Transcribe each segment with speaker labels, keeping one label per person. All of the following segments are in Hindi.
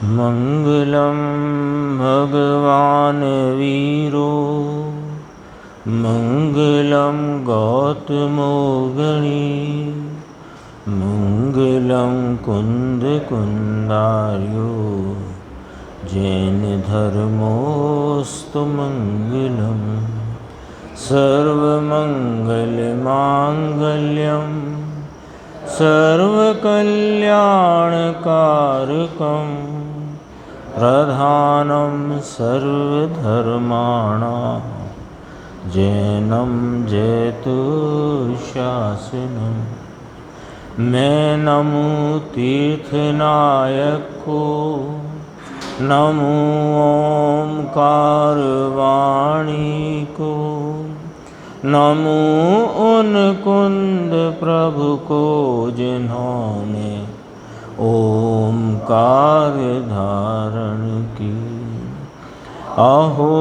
Speaker 1: मंगलम भगवान वीरो मंगलम गौतमो गणी मंगलम कुंद कुंदार्यो जैन धर्मोस्तु मंगलम सर्वमंगलमांगल्यम सर्वकल्याणकारकं प्रधानं सर्वधर्माणां जैनं जयतु शासनं। मैं नमो तीर्थनायक को नमो ओंकारवाणी को नमो उन कुंद प्रभु को जिन्होंने ओमकार धारण की। अहो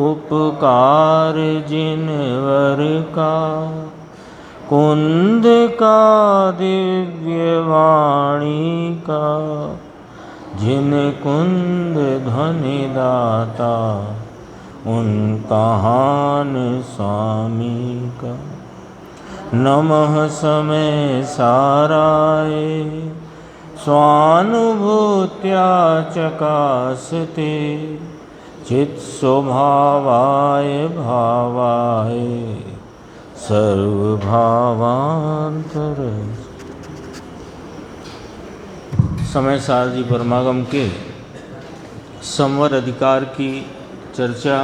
Speaker 1: उपकार जिनवर का कुंद का दिव्य वाणी का जिन कुंद ध्वनि दाता उन कहान स्वामी का। नमः समय साराय स्वानुभूत्या चकासते चित् स्वभावाय भावाय सर्वभावांतर। समय सार जी परमागम के संवर अधिकार की चर्चा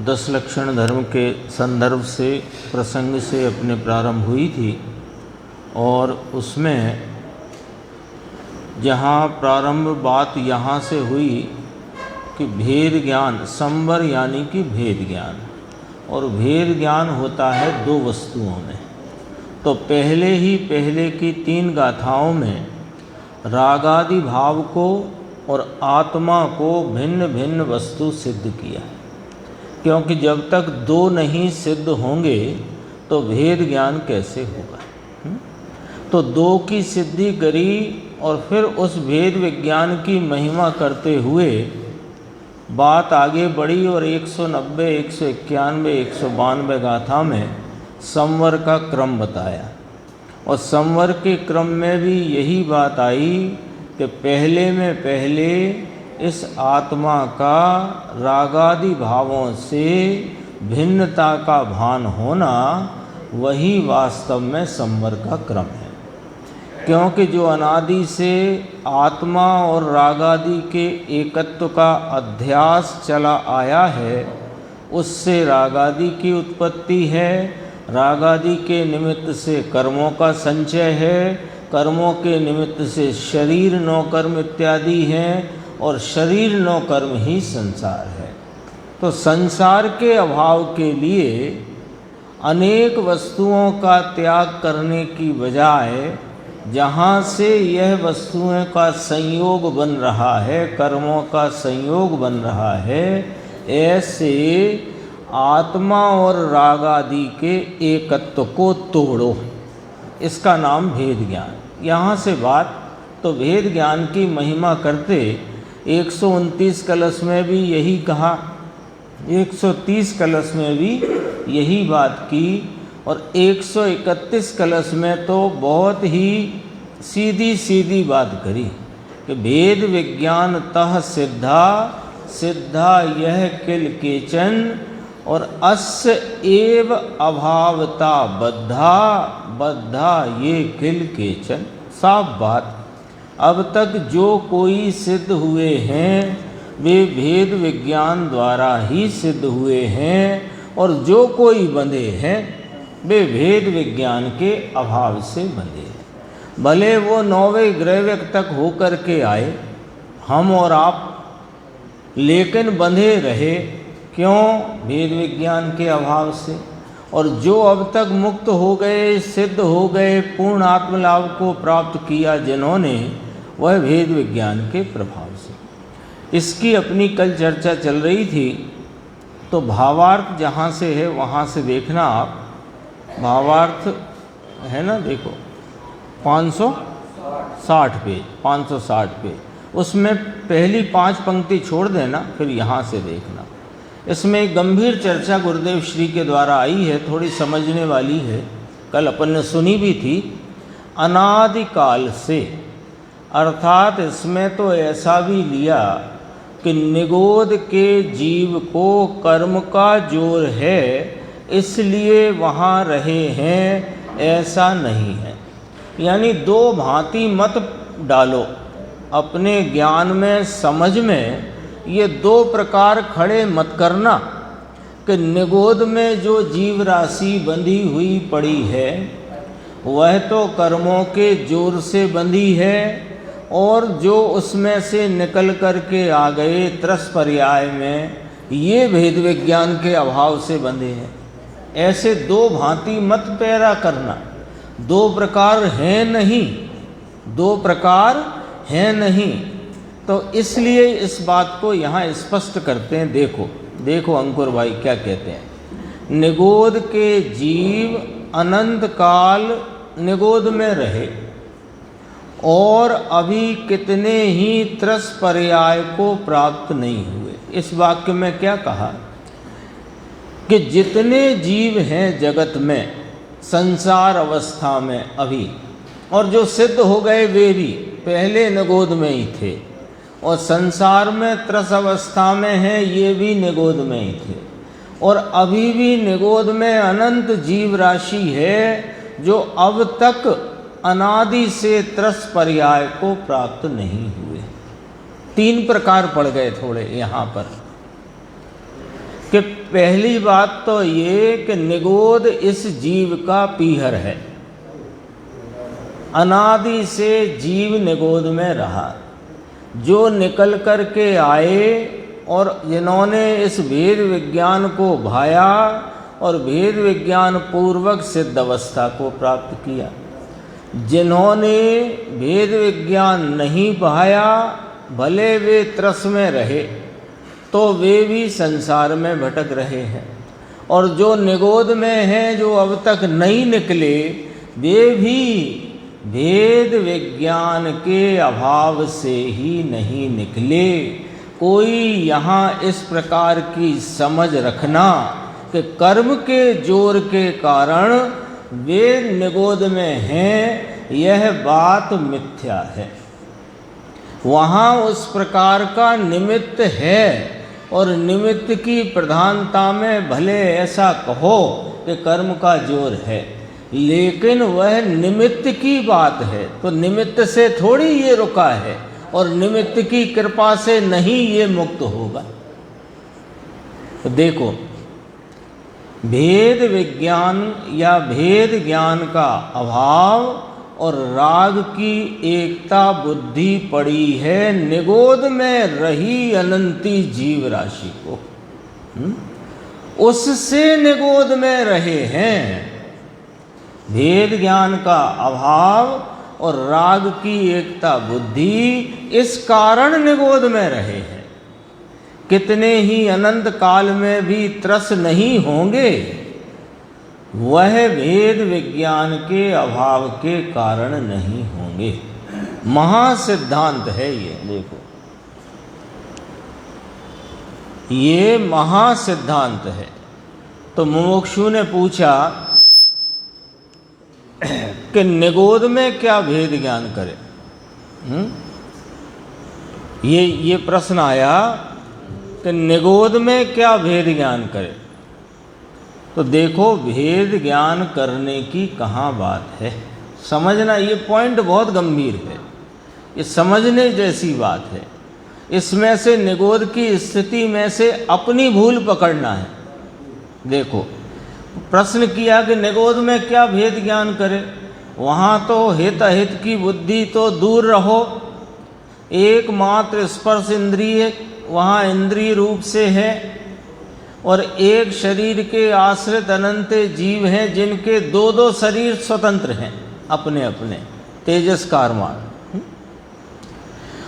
Speaker 1: 10 लक्षण धर्म के संदर्भ से प्रसंग से अपने प्रारंभ हुई थी और उसमें जहाँ प्रारंभ बात यहाँ से हुई कि भेद ज्ञान संवर यानी कि भेद ज्ञान, और भेद ज्ञान होता है 2 वस्तुओं में। तो पहले की 3 गाथाओं में रागादि भाव को और आत्मा को भिन्न भिन्न वस्तु सिद्ध किया, क्योंकि जब तक 2 नहीं सिद्ध होंगे तो भेद ज्ञान कैसे होगा। तो 2 की सिद्धि करी और फिर उस भेद विज्ञान की महिमा करते हुए बात आगे बढ़ी और 190, 191, 192 गाथा में संवर का क्रम बताया। और संवर के क्रम में भी यही बात आई कि पहले इस आत्मा का रागादि भावों से भिन्नता का भान होना वही वास्तव में संवर का क्रम है। क्योंकि जो अनादि से आत्मा और रागादि के एकत्व का अध्यास चला आया है, उससे रागादि की उत्पत्ति है, रागादि के निमित्त से कर्मों का संचय है, कर्मों के निमित्त से शरीर नौकर्म इत्यादि हैं, और शरीर नौकर्म ही संसार है। तो संसार के अभाव के लिए अनेक वस्तुओं का त्याग करने की बजाय जहाँ से यह वस्तुओं का संयोग बन रहा है, कर्मों का संयोग बन रहा है, ऐसे आत्मा और रागादि के एकत्व को तोड़ो। इसका नाम भेद ज्ञान। यहाँ से बात तो भेद ज्ञान की महिमा करते 129 कलश में भी यही कहा, 130 कलश में भी यही बात की, और 131 कलश में तो बहुत ही सीधी बात करी कि भेद विज्ञान तह सिद्धा सिद्धा यह किल केचन और अस्य एव अभावता बद्धा बद्धा ये किल केचन। साफ बात। अब तक जो कोई सिद्ध हुए हैं वे भेद विज्ञान द्वारा ही सिद्ध हुए हैं, और जो कोई बंधे हैं वे भेद विज्ञान के अभाव से बंधे हैं। भले वो 9वें ग्रह तक होकर के आए, हम और आप, लेकिन बंधे रहे। क्यों? भेद विज्ञान के अभाव से। और जो अब तक मुक्त हो गए, सिद्ध हो गए, पूर्ण आत्मलाभ को प्राप्त किया जिन्होंने, वह भेद विज्ञान के प्रभाव से। इसकी अपनी कल चर्चा चल रही थी। तो भावार्थ जहाँ से है वहाँ से देखना आप। भावार्थ है ना, देखो 560 पेज, 560 पेज। उसमें पहली 5 पंक्ति छोड़ देना, फिर यहाँ से देखना। इसमें एक गंभीर चर्चा गुरुदेव श्री के द्वारा आई है, थोड़ी समझने वाली है, कल अपन ने सुनी भी थी। अनादिकाल से, अर्थात इसमें तो ऐसा भी लिया कि निगोद के जीव को कर्म का जोर है इसलिए वहाँ रहे हैं, ऐसा नहीं है। यानी दो भांति मत डालो अपने ज्ञान में, समझ में, ये 2 प्रकार खड़े मत करना कि निगोद में जो जीव राशि बंधी हुई पड़ी है वह तो कर्मों के जोर से बंधी है, और जो उसमें से निकल कर के आ गए त्रस पर्याय में, ये भेद विज्ञान के अभाव से बंधे हैं। ऐसे 2 भांति मत पैरा करना। 2 प्रकार हैं नहीं, 2 प्रकार हैं नहीं। तो इसलिए इस बात को यहाँ स्पष्ट करते हैं। देखो अंकुर भाई क्या कहते हैं। निगोद के जीव अनंत काल निगोद में रहे और अभी कितने ही त्रस पर्याय को प्राप्त नहीं हुए। इस वाक्य में क्या कहा कि जितने जीव हैं जगत में संसार अवस्था में अभी, और जो सिद्ध हो गए वे भी पहले निगोद में ही थे, और संसार में त्रस अवस्था में हैं ये भी निगोद में ही थे, और अभी भी निगोद में अनंत जीव राशि है जो अब तक अनादि से त्रस पर्याय को प्राप्त नहीं हुए। 3 प्रकार पड़ गए थोड़े यहाँ पर कि पहली बात तो ये कि निगोद इस जीव का पीहर है, अनादि से जीव निगोद में रहा। जो निकल कर के आए और जिन्होंने इस भेद विज्ञान को भाया और भेद विज्ञान पूर्वक सिद्ध अवस्था को प्राप्त किया, जिन्होंने भेद विज्ञान नहीं भाया भले वे त्रस में रहे तो वे भी संसार में भटक रहे हैं, और जो निगोद में हैं जो अब तक नहीं निकले वे भी भेद विज्ञान के अभाव से ही नहीं निकले। कोई यहाँ इस प्रकार की समझ रखना कि कर्म के जोर के कारण वे निगोद में हैं, यह बात मिथ्या है। वहाँ उस प्रकार का निमित्त है, और निमित्त की प्रधानता में भले ऐसा कहो कि कर्म का जोर है, लेकिन वह निमित्त की बात है, तो निमित्त से थोड़ी ये रुका है, और निमित्त की कृपा से नहीं ये मुक्त होगा। तो देखो, भेद विज्ञान या भेद ज्ञान का अभाव और राग की एकता बुद्धि पड़ी है निगोद में रही अनंती जीव राशि को, उससे निगोद में रहे हैं। भेद ज्ञान का अभाव और राग की एकता बुद्धि इस कारण निगोद में रहे हैं। कितने ही अनंत काल में भी त्रस नहीं होंगे, वह भेद विज्ञान के अभाव के कारण नहीं होंगे। महासिद्धांत है ये। देखो, ये महासिद्धांत है। तो मुमुक्षु ने पूछा कि निगोद में क्या भेद ज्ञान करे। ये प्रश्न आया कि निगोद में क्या भेद ज्ञान करे। तो देखो, भेद ज्ञान करने की कहाँ बात है, समझना। ये पॉइंट बहुत गंभीर है, ये समझने जैसी बात है। इसमें से निगोद की स्थिति में से अपनी भूल पकड़ना है। देखो, प्रश्न किया कि निगोद में क्या भेद ज्ञान करे। वहाँ तो हित अहित की बुद्धि तो दूर रहो, एकमात्र स्पर्श इंद्रिय वहाँ इंद्रिय रूप से है, और एक शरीर के आश्रित अनंत जीव हैं जिनके 2-2 शरीर स्वतंत्र हैं अपने अपने, तेजस कारमान।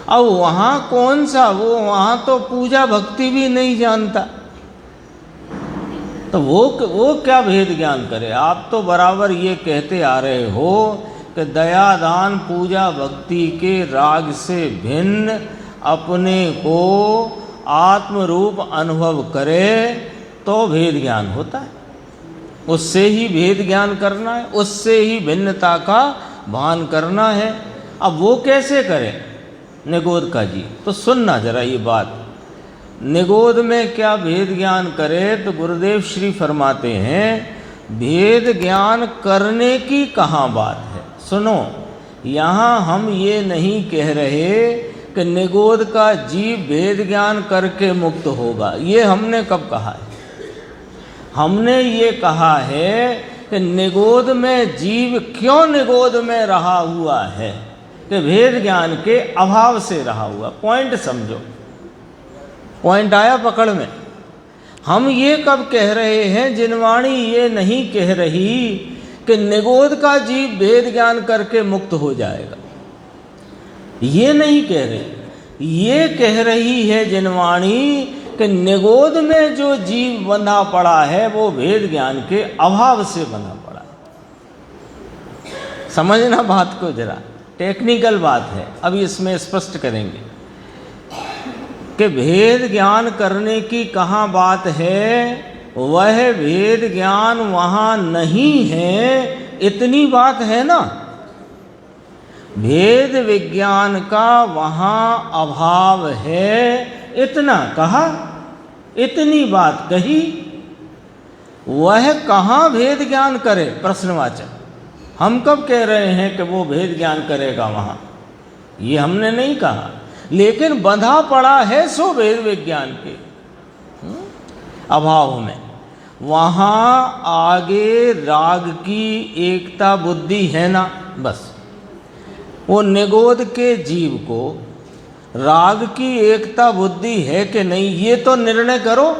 Speaker 1: अब वहाँ कौन सा, वो वहाँ तो पूजा भक्ति भी नहीं जानता, तो वो क्या भेद ज्ञान करे। आप तो बराबर ये कहते आ रहे हो कि दया दान पूजा भक्ति के राग से भिन्न अपने को आत्म रूप अनुभव करे तो भेद ज्ञान होता है। उससे ही भेद ज्ञान करना है, उससे ही भिन्नता का भान करना है। अब वो कैसे करें निगोद का जी? तो सुनना जरा ये बात। निगोद में क्या भेद ज्ञान करे? तो गुरुदेव श्री फरमाते हैं भेद ज्ञान करने की कहाँ बात है। सुनो, यहाँ हम ये नहीं कह रहे कि निगोद का जीव भेद ज्ञान करके मुक्त होगा। ये हमने कब कहा है? हमने ये कहा है कि निगोद में जीव क्यों निगोद में रहा हुआ है कि भेद ज्ञान के अभाव से रहा हुआ। पॉइंट समझो, पॉइंट आया पकड़ में। हम ये कब कह रहे हैं? जिनवाणी ये नहीं कह रही कि निगोद का जीव भेद ज्ञान करके मुक्त हो जाएगा, ये नहीं कह रही। ये कह रही है जिनवाणी कि निगोद में जो जीव बंधा पड़ा है वो भेद ज्ञान के अभाव से बंधा पड़ा है। समझना बात को जरा, टेक्निकल बात है, अभी इसमें स्पष्ट करेंगे कि भेद ज्ञान करने की कहाँ बात है। वह भेद ज्ञान वहाँ नहीं है, इतनी बात है ना। भेद विज्ञान का वहाँ अभाव है, इतना कहा, इतनी बात कही। वह कहाँ भेद ज्ञान करे? प्रश्नवाचक। हम कब कह रहे हैं कि वो भेद ज्ञान करेगा वहाँ? ये हमने नहीं कहा, लेकिन बंधा पड़ा है सो भेद विज्ञान के अभाव में। वहाँ आगे राग की एकता बुद्धि है ना, बस। वो निगोद के जीव को राग की एकता बुद्धि है कि नहीं, ये तो निर्णय करो।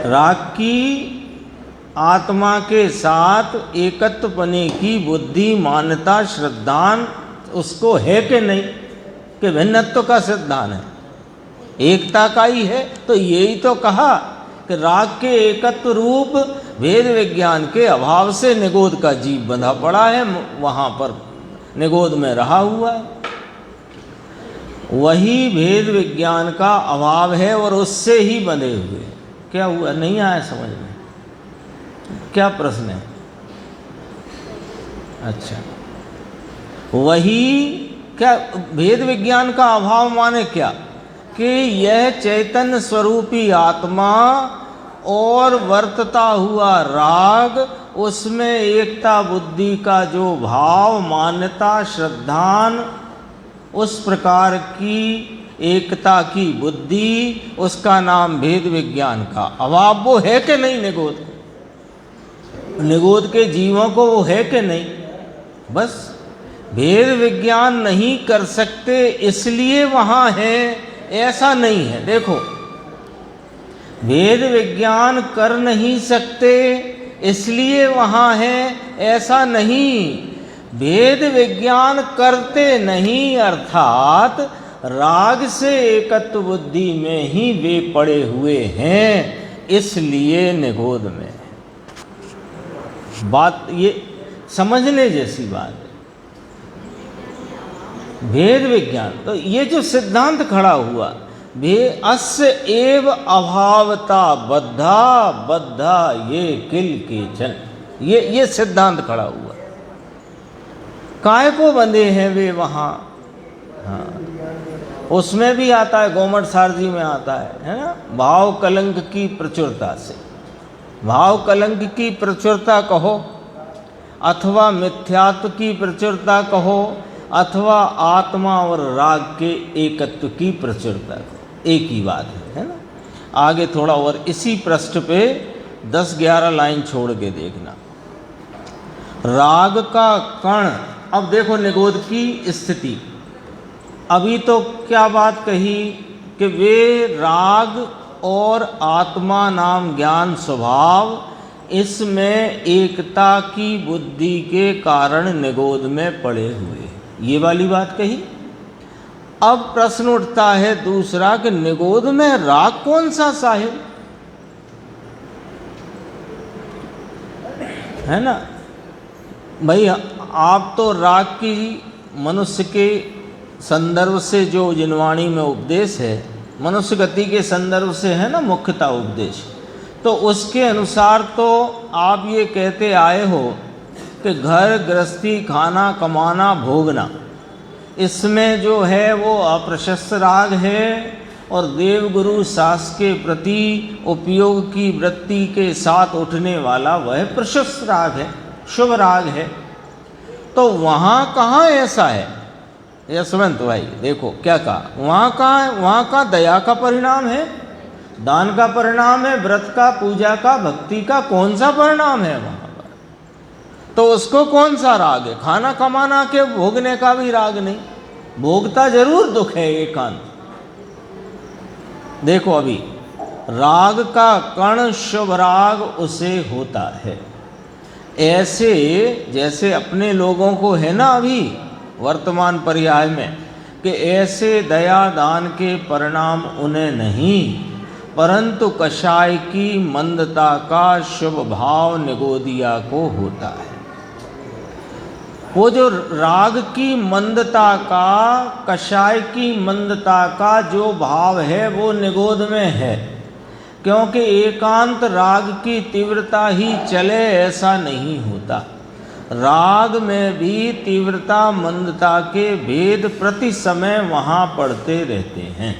Speaker 1: राग की आत्मा के साथ एकत्व पने की बुद्धि, मान्यता, श्रद्धान उसको है कि नहीं, कि भिन्नत्व का सिद्धांत है, एकता का ही है। तो यही तो कहा कि राग के एकत्व रूप भेद विज्ञान के अभाव से निगोद का जीव बंधा पड़ा है, वहाँ पर निगोद में रहा हुआ है। वही भेद विज्ञान का अभाव है और उससे ही बंधे हुए। क्या हुआ? नहीं आया समझ में? क्या प्रश्न है? अच्छा, वही क्या भेद विज्ञान का अभाव माने क्या? कि यह चैतन्य स्वरूपी आत्मा और वर्तता हुआ राग, उसमें एकता बुद्धि का जो भाव, मान्यता, श्रद्धान, उस प्रकार की एकता की बुद्धि, उसका नाम भेद विज्ञान का अभाव। वो है कि नहीं निगोद? निगोद के जीवों को वो है कि नहीं? बस भेद विज्ञान नहीं कर सकते इसलिए वहाँ है, ऐसा नहीं है। देखो, भेद विज्ञान कर नहीं सकते इसलिए वहाँ है, ऐसा नहीं। भेद विज्ञान करते नहीं, अर्थात राग से एकत्व बुद्धि में ही वे पड़े हुए हैं, इसलिए निगोद में। बात ये समझने जैसी बात है। भेद विज्ञान, तो ये जो सिद्धांत खड़ा हुआ, अस्य एव अभावता बद्धा बद्धा ये किल केचन, ये सिद्धांत खड़ा हुआ। काय को बंधे हैं वे वहाँ? हाँ, उसमें भी आता है, गोमट सारजी में आता है ना, भाव कलंक की प्रचुरता से। भाव कलंक की प्रचुरता कहो, अथवा मिथ्यात्व की प्रचुरता कहो, अथवा आत्मा और राग के एकत्व की प्रचुरता कहो, एक ही बात है ना। आगे थोड़ा और इसी पृष्ठ पे 10-11 लाइन छोड़ के देखना। राग का कण, अब देखो निगोद की स्थिति। अभी तो क्या बात कही कि वे राग और आत्मा नाम ज्ञान स्वभाव, इसमें एकता की बुद्धि के कारण निगोद में पड़े हुए, ये वाली बात कही। अब प्रश्न उठता है दूसरा कि निगोद में राग कौन सा साहिब, है ना भाई? आप तो राग की मनुष्य के संदर्भ से जो जिनवाणी में उपदेश है, मनुष्य गति के संदर्भ से है ना मुख्यता उपदेश, तो उसके अनुसार तो आप ये कहते आए हो कि घर गृहस्थी, खाना कमाना, भोगना, इसमें जो है वो अप्रशस्त राग है और देवगुरु शास्त्र के प्रति उपयोग की वृत्ति के साथ उठने वाला वह प्रशस्त राग है, शुभ राग है। तो वहाँ कहाँ ऐसा है यशवंत भाई? देखो क्या कहा, वहाँ कहाँ है? वहाँ का दया का परिणाम है, दान का परिणाम है, व्रत का, पूजा का, भक्ति का कौन सा परिणाम है वहाँ पर? तो उसको कौन सा राग है? खाना कमाना के भोगने का भी राग नहीं, भोगता जरूर दुख है एकांत। देखो अभी राग का कण शुभ राग उसे होता है, ऐसे जैसे अपने लोगों को है ना अभी वर्तमान पर्याय में कि ऐसे दया दान के परिणाम उन्हें नहीं, परंतु कषाय की मंदता का शुभ भाव निगोदिया को होता है। वो जो राग की मंदता का, कषाय की मंदता का जो भाव है वो निगोद में है, क्योंकि एकांत राग की तीव्रता ही चले ऐसा नहीं होता। राग में भी तीव्रता मंदता के भेद प्रति समय वहाँ पड़ते रहते हैं।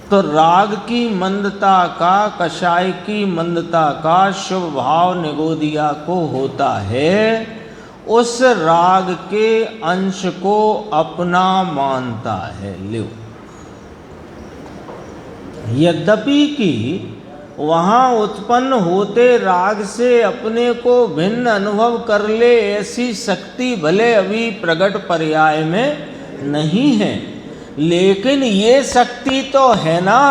Speaker 1: तो राग की मंदता का, कषाय की मंदता का शुभ भाव निगोदिया को होता है, उस राग के अंश को अपना मानता है। लो यद्यपि कि वहाँ उत्पन्न होते राग से अपने को भिन्न अनुभव कर ले ऐसी शक्ति भले अभी प्रगट पर्याय में नहीं है, लेकिन ये शक्ति तो है ना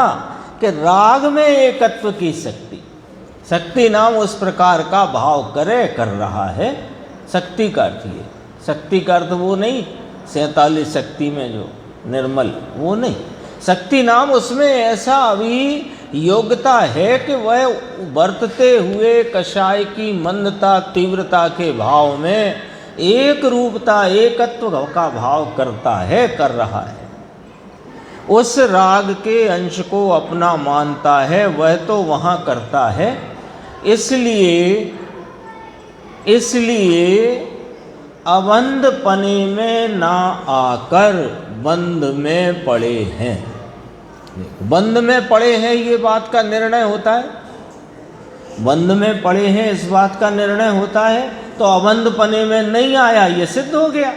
Speaker 1: कि राग में एकत्व की शक्ति, शक्ति नाम उस प्रकार का भाव कर रहा है। शक्ति का अर्थ ये, शक्ति का अर्थ वो नहीं 47 शक्ति में जो निर्मल, वो नहीं, शक्ति नाम उसमें ऐसा अभी योग्यता है कि वह बरतते हुए कषाय की मंदता तीव्रता के भाव में एक रूपता, एकत्व का भाव करता है, कर रहा है। उस राग के अंश को अपना मानता है, वह तो वहाँ करता है। इसलिए अबंध पने में ना आकर बंध में पड़े हैं। बंध में पड़े हैं ये बात का निर्णय होता है, बंध में पड़े हैं इस बात का निर्णय होता है, तो अबंध पने में नहीं आया ये सिद्ध हो गया।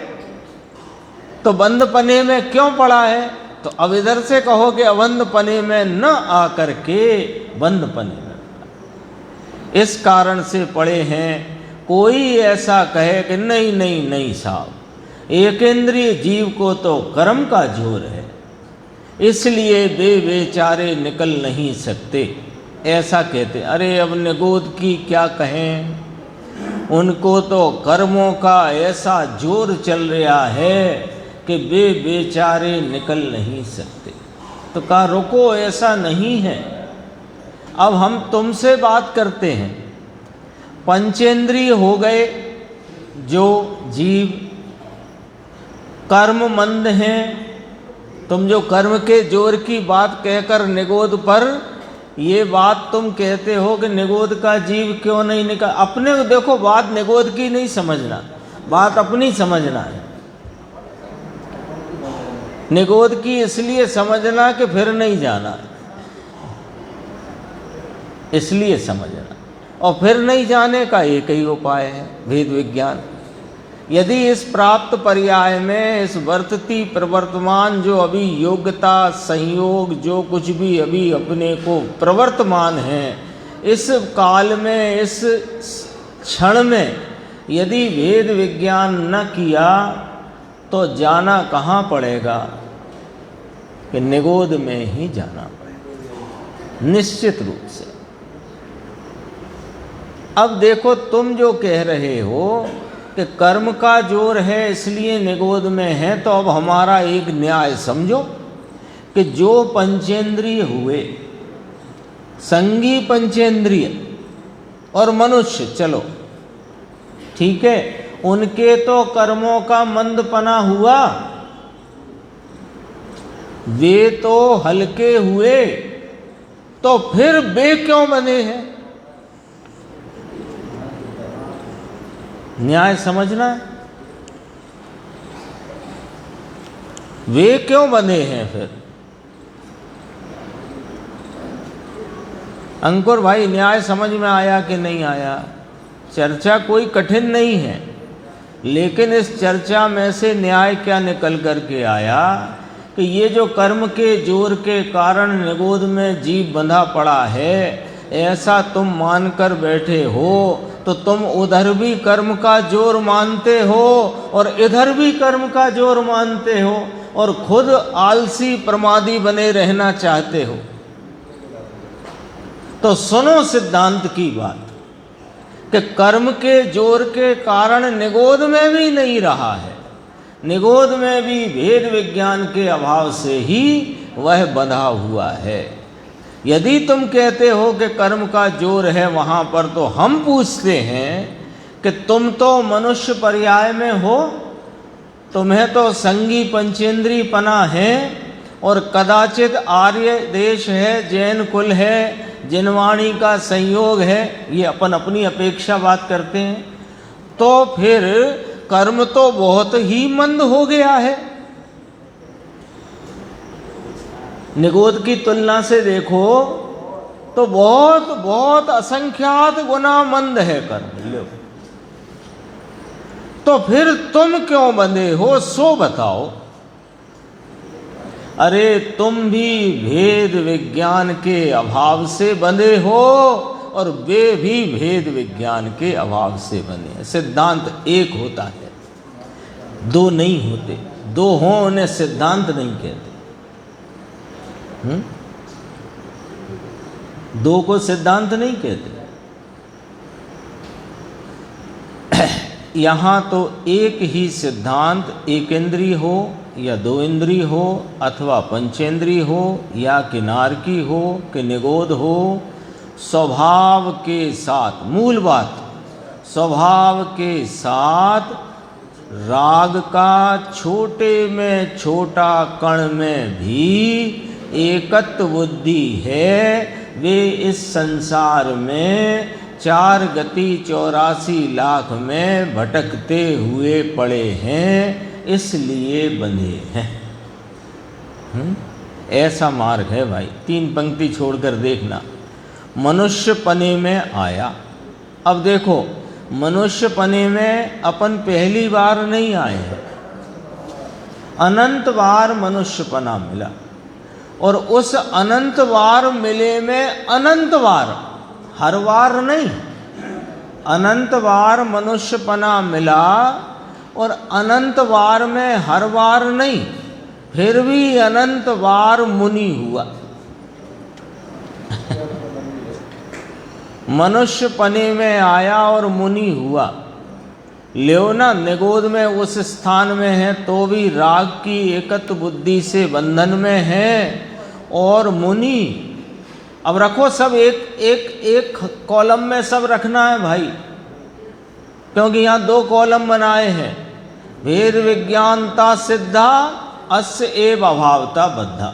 Speaker 1: तो बंध पने में क्यों पड़ा है? तो अब इधर से कहो कि अबंध पने में न आकर के बंध पने में पड़ा, इस कारण से पड़े हैं। कोई ऐसा कहे कि नहीं नहीं नहीं साहब, एकेंद्रीय जीव को तो कर्म का जोर है, इसलिए वे बेचारे निकल नहीं सकते, ऐसा कहते। अरे अब निगोद की क्या कहें, उनको तो कर्मों का ऐसा जोर चल रहा है कि वे बेचारे निकल नहीं सकते। तो कहा रुको, ऐसा नहीं है। अब हम तुमसे बात करते हैं, पंचेंद्रिय हो गए जो जीव, कर्म मंद हैं। तुम जो कर्म के जोर की बात कहकर निगोद पर ये बात तुम कहते हो कि निगोद का जीव क्यों नहीं निकल, अपने देखो बात निगोद की नहीं समझना, बात अपनी समझना है। निगोद की इसलिए समझना कि फिर नहीं जाना, इसलिए समझना। और फिर नहीं जाने का एक ही उपाय है, भेद विज्ञान। यदि इस प्राप्त पर्याय में इस वर्तती प्रवर्तमान जो अभी योग्यता संयोग जो कुछ भी अभी अपने को प्रवर्तमान है, इस काल में इस क्षण में यदि भेद विज्ञान न किया तो जाना कहाँ पड़ेगा? कि निगोद में ही जाना पड़ेगा निश्चित रूप से। अब देखो तुम जो कह रहे हो कि कर्म का जोर है इसलिए निगोद में है, तो अब हमारा एक न्याय समझो कि जो पंचेंद्रिय हुए, संगी पंचेंद्रिय और मनुष्य, चलो ठीक है, उनके तो कर्मों का मंदपना हुआ, वे तो हल्के हुए, तो फिर वे क्यों बने हैं? न्याय समझना है। वे क्यों बने हैं फिर? अंकुर भाई, न्याय समझ में आया कि नहीं आया? चर्चा कोई कठिन नहीं है, लेकिन इस चर्चा में से न्याय क्या निकल करके आया कि ये जो कर्म के जोर के कारण निगोद में जीव बंधा पड़ा है, ऐसा तुम मानकर बैठे हो तो तुम उधर भी कर्म का जोर मानते हो और इधर भी कर्म का जोर मानते हो और खुद आलसी प्रमादी बने रहना चाहते हो। तो सुनो सिद्धांत की बात कि कर्म के जोर के कारण निगोद में भी नहीं रहा है, निगोद में भी भेद विज्ञान के अभाव से ही वह बंधा हुआ है। यदि तुम कहते हो कि कर्म का जोर है वहाँ पर, तो हम पूछते हैं कि तुम तो मनुष्य पर्याय में हो, तुम्हें तो संगी पंचेंद्री पना है और कदाचित आर्य देश है, जैन कुल है, जिनवाणी का संयोग है, ये अपन अपनी अपेक्षा बात करते हैं, तो फिर कर्म तो बहुत ही मंद हो गया है। निगोद की तुलना से देखो तो बहुत बहुत असंख्यात गुना मंद है कर्म। लो, तो फिर तुम क्यों बंधे हो सो बताओ। अरे तुम भी भेद विज्ञान के अभाव से बंधे हो और वे भी भेद विज्ञान के अभाव से बने हैं। सिद्धांत एक होता है, दो नहीं होते। दो हों उन्हें सिद्धांत नहीं कहते। दो को सिद्धांत नहीं कहते। यहाँ तो एक ही सिद्धांत, एक इंद्रिय हो या दो इंद्रिय हो अथवा पंचेंद्रिय हो या किनारकी हो कि निगोद हो, स्वभाव के साथ, मूल बात स्वभाव के साथ राग का छोटे में छोटा कण में भी एकत्व बुद्धि है। वे इस संसार में 4 गति 84 लाख में भटकते हुए पड़े हैं, इसलिए बंधे हैं। ऐसा मार्ग है भाई। 3 पंक्ति छोड़कर देखना। मनुष्य पने में आया। अब देखो, मनुष्य पने में अपन पहली बार नहीं आए हैं, अनंत बार मनुष्य पना मिला और उस अनंत बार मिले में अनंत बार, हर बार नहीं, अनंत बार मनुष्य पना मिला और अनंत बार में हर बार नहीं, फिर भी अनंत बार मुनि हुआ। मनुष्य पने में आया और मुनि हुआ। ल्यो ना, निगोद में उस स्थान में है तो भी राग की एकत्व बुद्धि से बंधन में है और मुनि। अब रखो सब एक कॉलम में सब रखना है भाई, क्योंकि यहाँ 2 कॉलम बनाए हैं। भेद विज्ञानता सिद्धा अस्य एव अभावता बद्धा,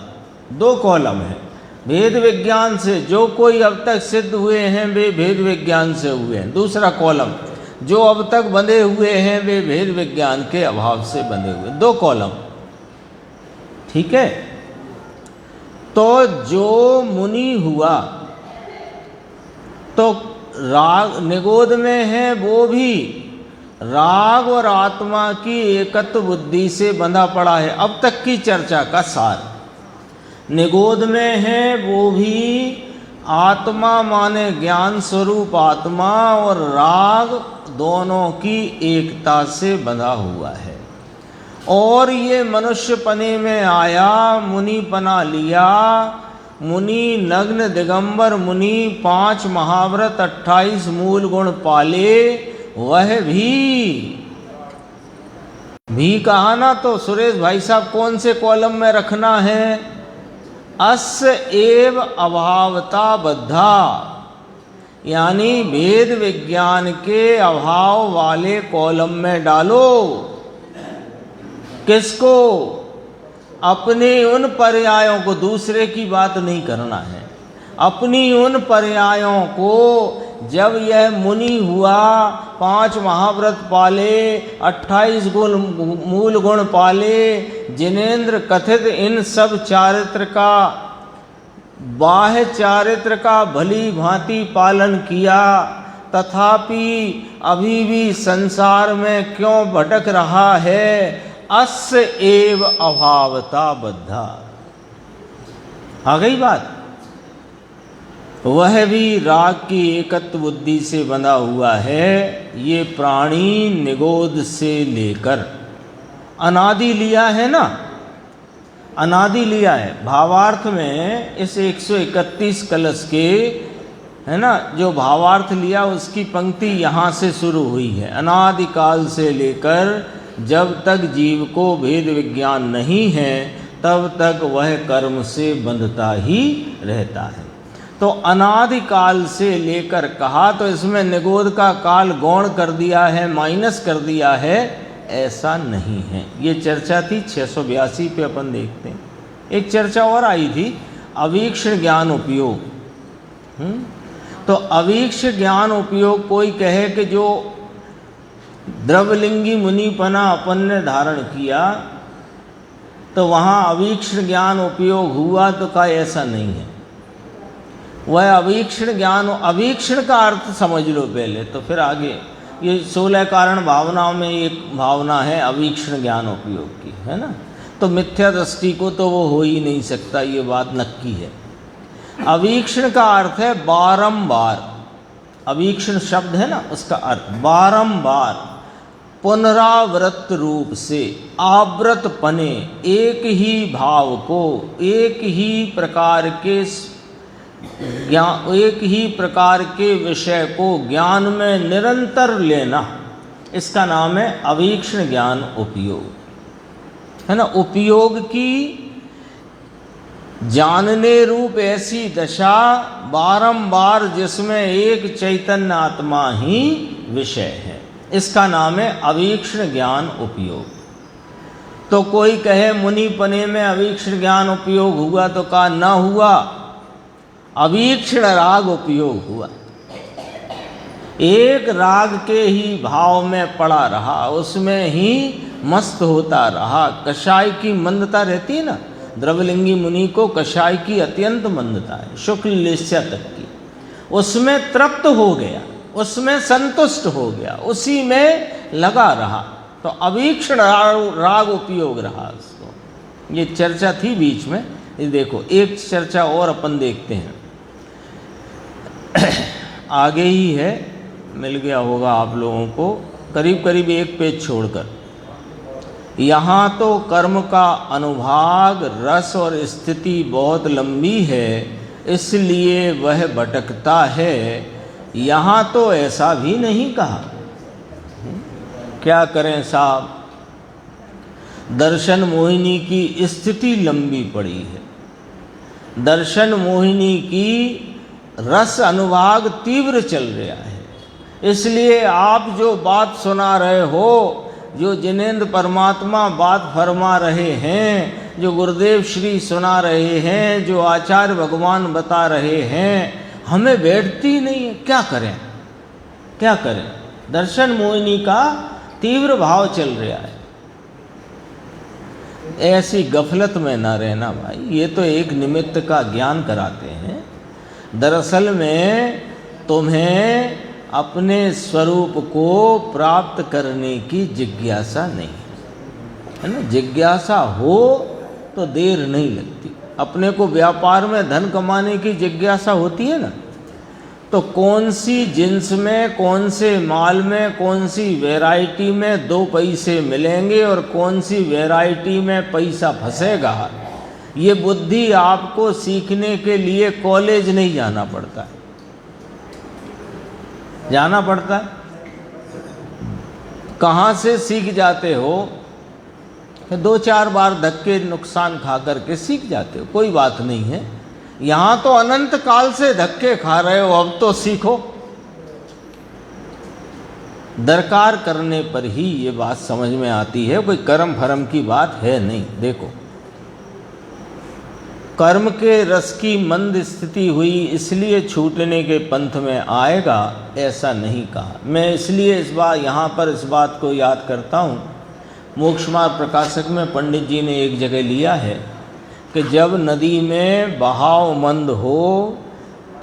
Speaker 1: 2 कॉलम है। भेद विज्ञान से जो कोई अब तक सिद्ध हुए हैं वे भेद विज्ञान से हुए हैं। दूसरा कॉलम, जो अब तक बंधे हुए हैं वे भेद विज्ञान के अभाव से बंधे हुए। 2 कॉलम, ठीक है। तो जो मुनि हुआ तो राग निगोद में है, वो भी राग और आत्मा की एकत्व बुद्धि से बंधा पड़ा है। अब तक की चर्चा का सार, निगोद में है वो भी आत्मा माने ज्ञान स्वरूप आत्मा और राग दोनों की एकता से बंधा हुआ है। और ये मनुष्य पने में आया, मुनि पना लिया। मुनि नग्न दिगंबर मुनि 5 महाव्रत 28 मूल गुण पाले, वह भी कहा ना। तो सुरेश भाई साहब कौन से कॉलम में रखना है? अस्य एव अभावता बद्धा, यानी भेद विज्ञान के अभाव वाले कॉलम में डालो। किसको? अपने उन पर्यायों को, दूसरे की बात नहीं करना है, अपनी उन पर्यायों को। जब यह मुनि हुआ, 5 महाव्रत पाले, 28 गुण मूल गुण पाले, जिनेंद्र कथित इन सब चारित्र का, बाह्य चारित्र का भली भांति पालन किया, तथापि अभी भी संसार में क्यों भटक रहा है? अस्य एव अभावता बद्धा। आ गई बात। वह भी राग की एकत्व बुद्धि से बंधा हुआ है। ये प्राणी निगोद से लेकर अनादि लिया है ना, अनादि लिया है। भावार्थ में इस 131 कलश के, है ना, जो भावार्थ लिया उसकी पंक्ति यहाँ से शुरू हुई है। अनादि काल से लेकर जब तक जीव को भेद विज्ञान नहीं है तब तक वह कर्म से बंधता ही रहता है। तो अनादि काल से लेकर कहा तो इसमें निगोद का काल गौण कर दिया है, माइनस कर दिया है, ऐसा नहीं है। ये चर्चा थी 682 पे। अपन देखते हैं एक चर्चा और आई थी, अवीक्ष ज्ञान उपयोग। तो अवीक्ष ज्ञान उपयोग, कोई कहे कि जो द्रवलिंगी मुनिपना अपन ने धारण किया तो वहाँ अवीक्षण ज्ञान उपयोग हुआ, तो का ऐसा नहीं है। वह अवीक्षण ज्ञान, अवीक्षण का अर्थ समझ लो पहले, तो फिर आगे। ये 16 कारण भावनाओं में एक भावना है अवीक्षण ज्ञान उपयोग की, है ना। तो मिथ्या दृष्टि को तो वो हो ही नहीं सकता, ये बात नक्की है। अवीक्षण का अर्थ है बारंबार। अवीक्षण शब्द है ना, उसका अर्थ बारंबार, पुनरावृत रूप से, आवृत पने, एक ही भाव को, एक ही प्रकार के ज्ञान, एक ही प्रकार के विषय को ज्ञान में निरंतर लेना, इसका नाम है अवीक्षण ज्ञान उपयोग, है ना। उपयोग की जानने रूप ऐसी दशा बारंबार जिसमें एक चैतन्य आत्मा ही विषय है, इसका नाम है अवीक्षण ज्ञान उपयोग। तो कोई कहे मुनिपने में अवीक्षण ज्ञान उपयोग हुआ, तो कहा न हुआ, अवीक्षण राग उपयोग हुआ। एक राग के ही भाव में पड़ा रहा, उसमें ही मस्त होता रहा। कषाय की मंदता रहती है ना, द्रवलिंगी मुनि को कषाय की अत्यंत मंदता है, शुक्ल लेस्या तक की। उसमें तृप्त हो गया, उसमें संतुष्ट हो गया, उसी में लगा रहा, तो अवीक्षण राग उपयोग रहा उसको। ये चर्चा थी बीच में। ये देखो एक चर्चा और अपन देखते हैं, आगे ही है, मिल गया होगा आप लोगों को, करीब करीब एक पेज छोड़कर। यहाँ तो कर्म का अनुभाग, रस और स्थिति बहुत लंबी है, इसलिए वह भटकता है। यहाँ तो ऐसा भी नहीं कहा। क्या करें साहब, दर्शन मोहिनी की स्थिति लंबी पड़ी है। दर्शन मोहिनी की रस अनुभाग तीव्र चल रहा है, इसलिए आप जो बात सुना रहे हो, जो जिनेंद्र परमात्मा बात फरमा रहे हैं, जो गुरुदेव श्री सुना रहे हैं, जो आचार्य भगवान बता रहे हैं, हमें बैठती नहीं है। क्या करें, क्या करें? दर्शन मोहिनी का तीव्र भाव चल रहा है। ऐसी गफलत में ना रहना भाई, ये तो एक निमित्त का ज्ञान कराते हैं। दरअसल में तुम्हें अपने स्वरूप को प्राप्त करने की जिज्ञासा नहीं है ना। जिज्ञासा हो तो देर नहीं लगती। अपने को व्यापार में धन कमाने की जिज्ञासा होती है ना, तो कौन सी जिन्स में, कौन से माल में, कौन सी वैरायटी में 2 पैसे मिलेंगे और कौन सी वैरायटी में पैसा फंसेगा, ये बुद्धि आपको सीखने के लिए कॉलेज नहीं जाना पड़ता है। जाना पड़ता है? कहाँ से सीख जाते हो? 2-4 बार धक्के नुकसान खा करके सीख जाते हो, कोई बात नहीं है। यहाँ तो अनंत काल से धक्के खा रहे हो, अब तो सीखो। दरकार करने पर ही ये बात समझ में आती है, कोई कर्म फर्म की बात है नहीं। देखो, कर्म के रस की मंद स्थिति हुई इसलिए छूटने के पंथ में आएगा, ऐसा नहीं कहा। मैं इसलिए इस बार यहाँ पर इस बात को याद करता हूँ, मोक्ष मार्ग प्रकाशक में पंडित जी ने एक जगह लिया है कि जब नदी में बहाव मंद हो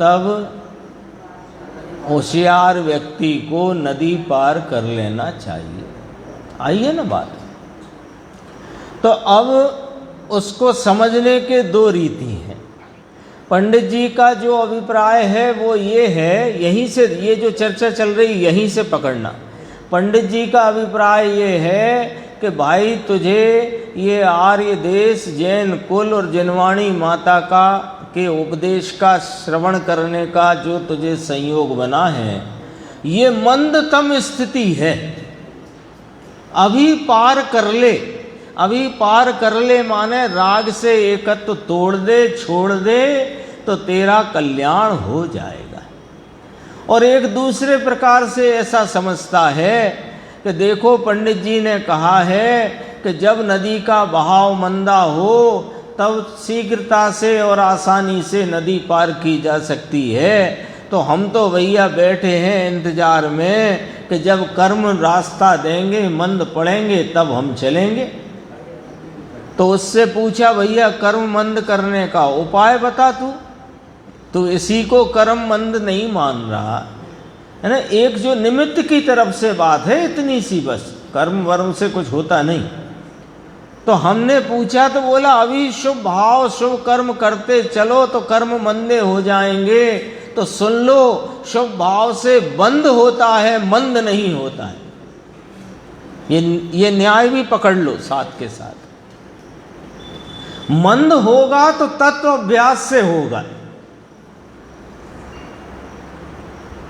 Speaker 1: तब होशियार व्यक्ति को नदी पार कर लेना चाहिए। आइए ना बात। तो अब उसको समझने के दो रीति हैं। पंडित जी का जो अभिप्राय है वो ये है, यहीं से ये जो चर्चा चल रही यहीं से पकड़ना। पंडित जी का अभिप्राय ये है कि भाई तुझे ये आर्य देश, जैन कुल और जिनवाणी माता के उपदेश का श्रवण करने का जो तुझे संयोग बना है, ये मंदतम स्थिति है, अभी पार कर ले। अभी पार कर ले माने राग से एकत्व तोड़ दे, छोड़ दे, तो तेरा कल्याण हो जाएगा। और एक दूसरे प्रकार से ऐसा समझता है कि देखो पंडित जी ने कहा है कि जब नदी का बहाव मंदा हो तब शीघ्रता से और आसानी से नदी पार की जा सकती है। तो हम तो भैया बैठे हैं इंतजार में कि जब कर्म रास्ता देंगे, मंद पड़ेंगे, तब हम चलेंगे। तो उससे पूछा, भैया कर्म मंद करने का उपाय बता तू इसी को कर्म मंद नहीं मान रहा है ना। एक जो निमित्त की तरफ से बात है इतनी सी, बस कर्म वर्म से कुछ होता नहीं। तो हमने पूछा तो बोला अभी शुभ भाव शुभ कर्म करते चलो तो कर्म मंदे हो जाएंगे। तो सुन लो, शुभ भाव से बंद होता है, मंद नहीं होता है। ये न्याय भी पकड़ लो साथ के साथ। मंद होगा तो तत्व अभ्यास से होगा,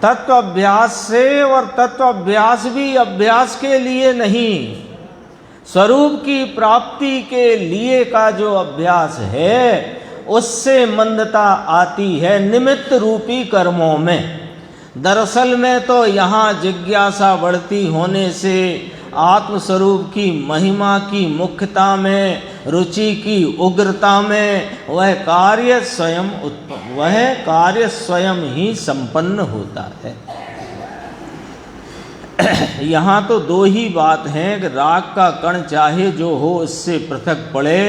Speaker 1: तत्व अभ्यास से। और तत्व अभ्यास भी अभ्यास के लिए नहीं, स्वरूप की प्राप्ति के लिए का जो अभ्यास है उससे मंदता आती है निमित्त रूपी कर्मों में। दरअसल में तो यहाँ जिज्ञासा बढ़ती होने से आत्मस्वरूप की महिमा की मुख्यता में, रुचि की उग्रता में वह कार्य स्वयं ही संपन्न होता है। यहाँ तो दो ही बात हैं कि राग का कण चाहे जो हो उससे पृथक पड़े,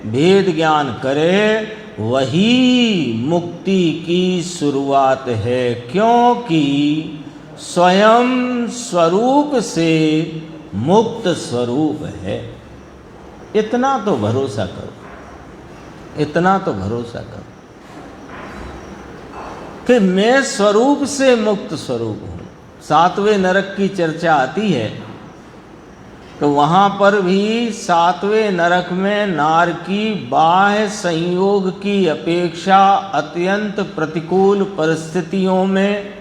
Speaker 1: भेद ज्ञान करे, वही मुक्ति की शुरुआत है। क्योंकि स्वयं स्वरूप से मुक्त स्वरूप है। इतना तो भरोसा करो, इतना तो भरोसा करो कि मैं स्वरूप से मुक्त स्वरूप हूँ। सातवें नरक की चर्चा आती है तो वहाँ पर भी सातवें नरक में नार की बाह्य संयोग की अपेक्षा अत्यंत प्रतिकूल परिस्थितियों में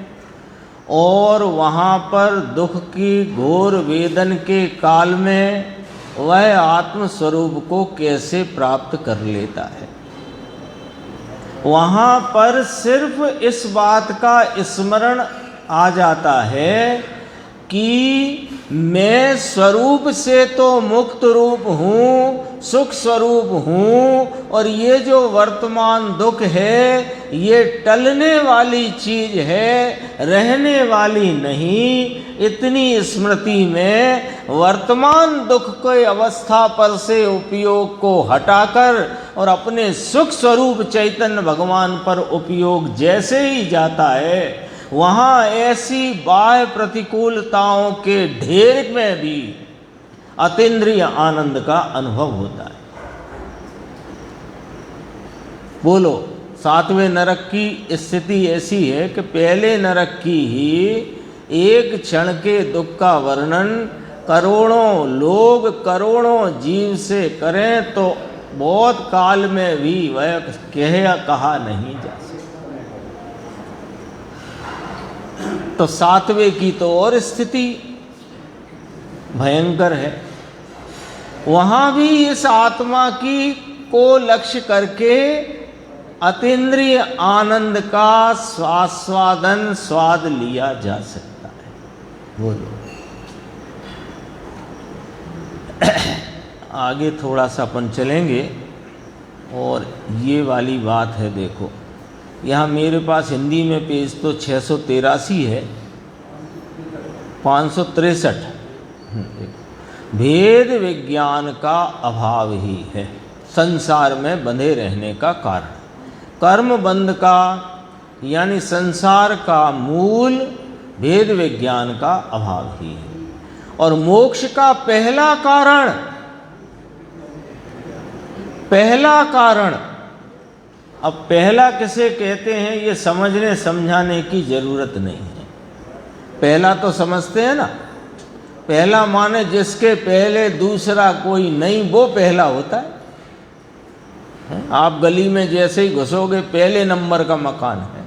Speaker 1: और वहाँ पर दुख की घोर वेदन के काल में वह आत्मस्वरूप को कैसे प्राप्त कर लेता है। वहाँ पर सिर्फ इस बात का स्मरण आ जाता है कि मैं स्वरूप से तो मुक्त रूप हूँ, सुख स्वरूप हूँ, और ये जो वर्तमान दुख है ये टलने वाली चीज है, रहने वाली नहीं। इतनी स्मृति में वर्तमान दुख के अवस्था पर से उपयोग को हटाकर और अपने सुख स्वरूप चैतन्य भगवान पर उपयोग जैसे ही जाता है, वहाँ ऐसी बाह्य प्रतिकूलताओं के ढेर में भी अतीन्द्रिय आनंद का अनुभव होता है। बोलो, सातवें नरक की स्थिति ऐसी है कि पहले नरक की ही एक क्षण के दुख का वर्णन करोड़ों लोग, करोड़ों जीव से करें तो बहुत काल में भी वह कहा नहीं जा सकता। तो सातवें की तो और स्थिति भयंकर है। वहाँ भी इस आत्मा की को लक्ष्य करके अतीन्द्रिय आनंद का स्वाद लिया जा सकता है। बोलो। आगे थोड़ा सा अपन चलेंगे और ये वाली बात है। देखो यहाँ मेरे पास हिंदी में पेज तो 683 है, 563। भेद विज्ञान का अभाव ही है संसार में बंधे रहने का कारण। कर्म बंध का यानी संसार का मूल भेद विज्ञान का अभाव ही है। और मोक्ष का पहला कारण, अब पहला किसे कहते हैं ये समझने समझाने की जरूरत नहीं है। पहला तो समझते हैं ना, पहला माने जिसके पहले दूसरा कोई नहीं, वो पहला होता है। आप गली में जैसे ही घुसोगे पहले नंबर का मकान है।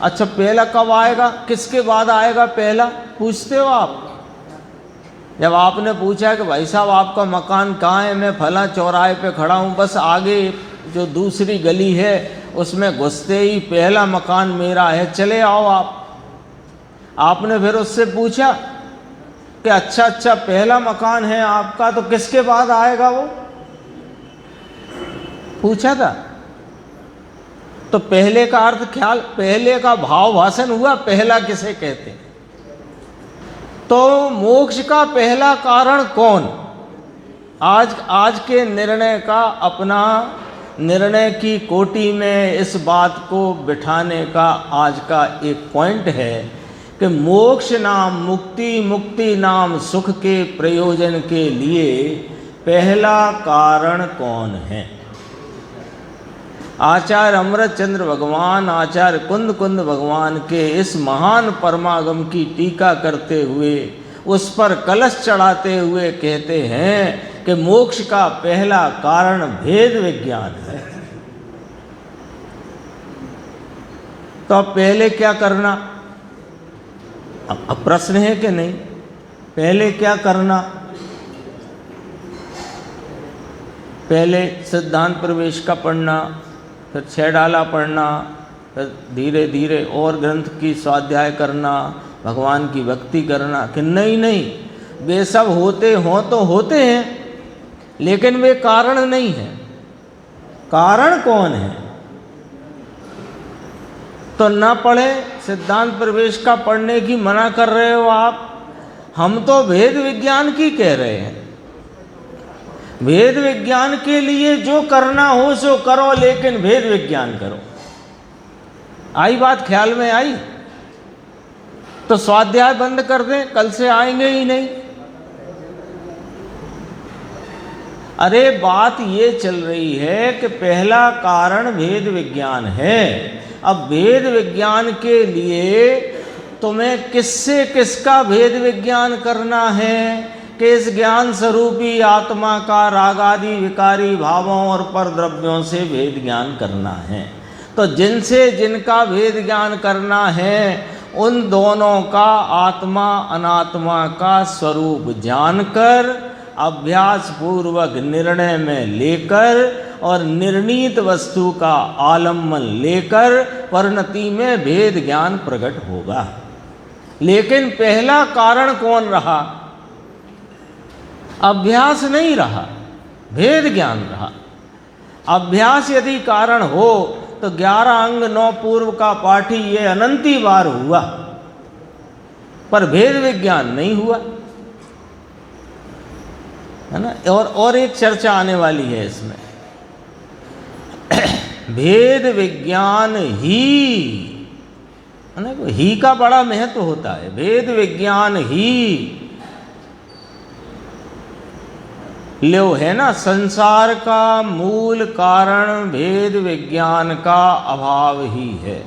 Speaker 1: अच्छा पहला कब आएगा, किसके बाद आएगा पहला, पूछते हो आप? जब आपने पूछा कि भाई साहब आपका मकान कहाँ है, मैं फला चौराहे पे खड़ा हूँ, बस आगे जो दूसरी गली है उसमें घुसते ही पहला मकान मेरा है, चले आओ आप। आपने फिर उससे पूछा कि अच्छा पहला मकान है आपका, तो किसके बाद आएगा वो, पूछा था? तो पहले का अर्थ ख्याल, पहले का भाव भाषण हुआ, पहला किसे कहते हैं। तो मोक्ष का पहला कारण कौन? आज के निर्णय का, अपना निर्णय की कोटि में इस बात को बिठाने का आज का एक पॉइंट है कि मोक्ष नाम मुक्ति, मुक्ति नाम सुख के प्रयोजन के लिए पहला कारण कौन है? आचार्य अमृतचंद्र भगवान, आचार्य कुंद भगवान के इस महान परमागम की टीका करते हुए, उस पर कलश चढ़ाते हुए कहते हैं कि मोक्ष का पहला कारण भेद विज्ञान है। तो अब पहले क्या करना? अब प्रश्न है कि नहीं, पहले क्या करना? पहले सिद्धांत प्रवेश का पढ़ना, फिर 6 डाला पढ़ना, फिर धीरे धीरे और ग्रंथ की स्वाध्याय करना, भगवान की भक्ति करना। कि नहीं, वे सब होते हों तो होते हैं, लेकिन वे कारण नहीं हैं। कारण कौन है? तो न पढ़े, सिद्धांत प्रवेश का पढ़ने की मना कर रहे हो आप। हम तो भेद विज्ञान की कह रहे हैं। भेद विज्ञान के लिए जो करना हो सो करो, लेकिन भेद विज्ञान करो। आई बात ख्याल में आई? तो स्वाध्याय बंद कर दें, कल से आएंगे ही नहीं। अरे बात ये चल रही है कि पहला कारण भेद विज्ञान है। अब भेद विज्ञान के लिए तुम्हें किससे किसका भेद विज्ञान करना है कि इस ज्ञान स्वरूपी आत्मा का रागादि विकारी भावों और परद्रव्यों से भेद ज्ञान करना है। तो जिनसे जिनका भेद ज्ञान करना है, उन दोनों का आत्मा अनात्मा का स्वरूप जानकर, अभ्यास पूर्वक निर्णय में लेकर और निर्णीत वस्तु का आलम्बन लेकर परिणति में भेद ज्ञान प्रकट होगा। लेकिन पहला कारण कौन रहा? अभ्यास नहीं रहा, भेद ज्ञान रहा। अभ्यास यदि कारण हो तो 11 अंग 9 पूर्व का पाठी ये अनंती बार हुआ, पर भेद विज्ञान नहीं हुआ, है ना। और एक चर्चा आने वाली है इसमें। भेद विज्ञान ही, है ना, ही का बड़ा महत्व होता है। भेद विज्ञान ही लो है ना, संसार का मूल कारण भेद विज्ञान का अभाव ही है।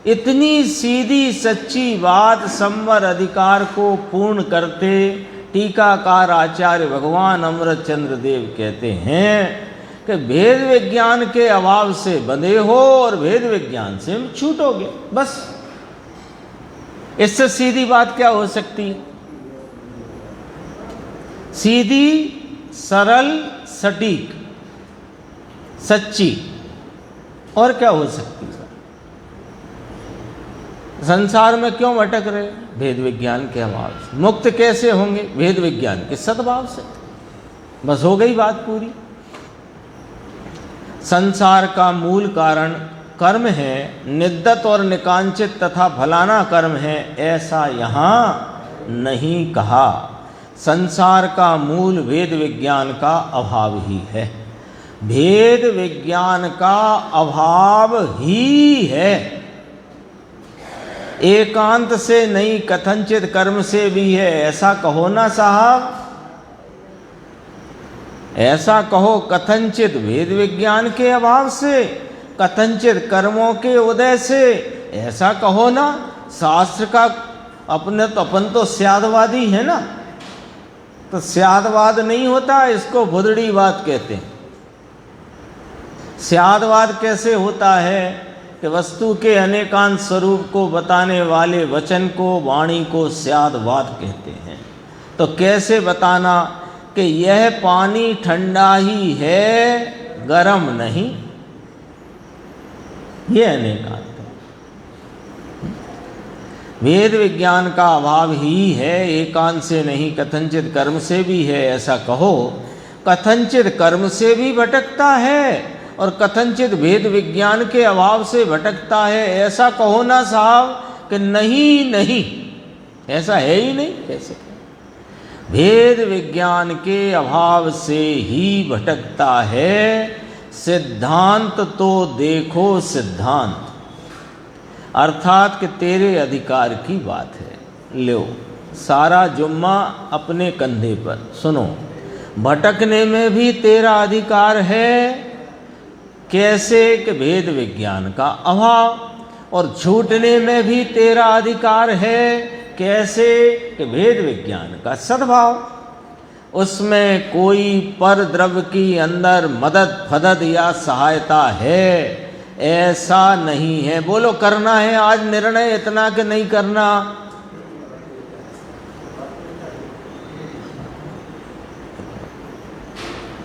Speaker 1: इतनी सीधी सच्ची बात संवर अधिकार को पूर्ण करते टीकाकार आचार्य भगवान अमृतचंद्र देव कहते हैं कि भेद विज्ञान के अभाव से बंधे हो और भेद विज्ञान से छूटोगे। बस इससे सीधी बात क्या हो सकती है? सीधी, सरल, सटीक, सच्ची, और क्या हो सकती है? संसार में क्यों भटक रहे? भेद विज्ञान के अभाव से। मुक्त कैसे होंगे? भेद विज्ञान के सद्भाव से। बस हो गई बात पूरी। संसार का मूल कारण कर्म है, निद्दत और निकांचित तथा फलाना कर्म है, ऐसा यहाँ नहीं कहा। संसार का मूल भेद विज्ञान का अभाव ही है, भेद विज्ञान का अभाव ही है। एकांत से नहीं कथनचित कर्म से भी है, ऐसा कहो ना साहब, ऐसा कहो। कथनचित भेद विज्ञान के अभाव से, कथनचित कर्मों के उदय से, ऐसा कहो ना। शास्त्र का अपन तो स्यादवादी है ना, तो स्यादवाद नहीं होता, इसको भुदड़ीवाद कहते हैं। स्यादवाद कैसे होता है कि वस्तु के अनेकांत स्वरूप को बताने वाले वचन को, वाणी को स्यादवाद कहते हैं। तो कैसे बताना कि यह पानी ठंडा ही है, गर्म नहीं, यह अनेकांत है। वेद विज्ञान का अभाव ही है, एकांत से नहीं कथनचित कर्म से भी है, ऐसा कहो। कथनचित कर्म से भी भटकता है और कथनचित भेद विज्ञान के अभाव से भटकता है, ऐसा कहो ना साहब कि नहीं नहीं, ऐसा है ही नहीं। कैसे? भेद विज्ञान के अभाव से ही भटकता है। सिद्धांत तो देखो सिद्धांत, अर्थात कि तेरे अधिकार की बात है। लो सारा जुम्मा अपने कंधे पर, सुनो। भटकने में भी तेरा अधिकार है, कैसे कि भेद विज्ञान का अभाव, और छूटने में भी तेरा अधिकार है, कैसे कि भेद विज्ञान का सद्भाव। उसमें कोई पर द्रव्य की अंदर मदद फदद या सहायता है, ऐसा नहीं है। बोलो करना है आज निर्णय इतना कि नहीं करना?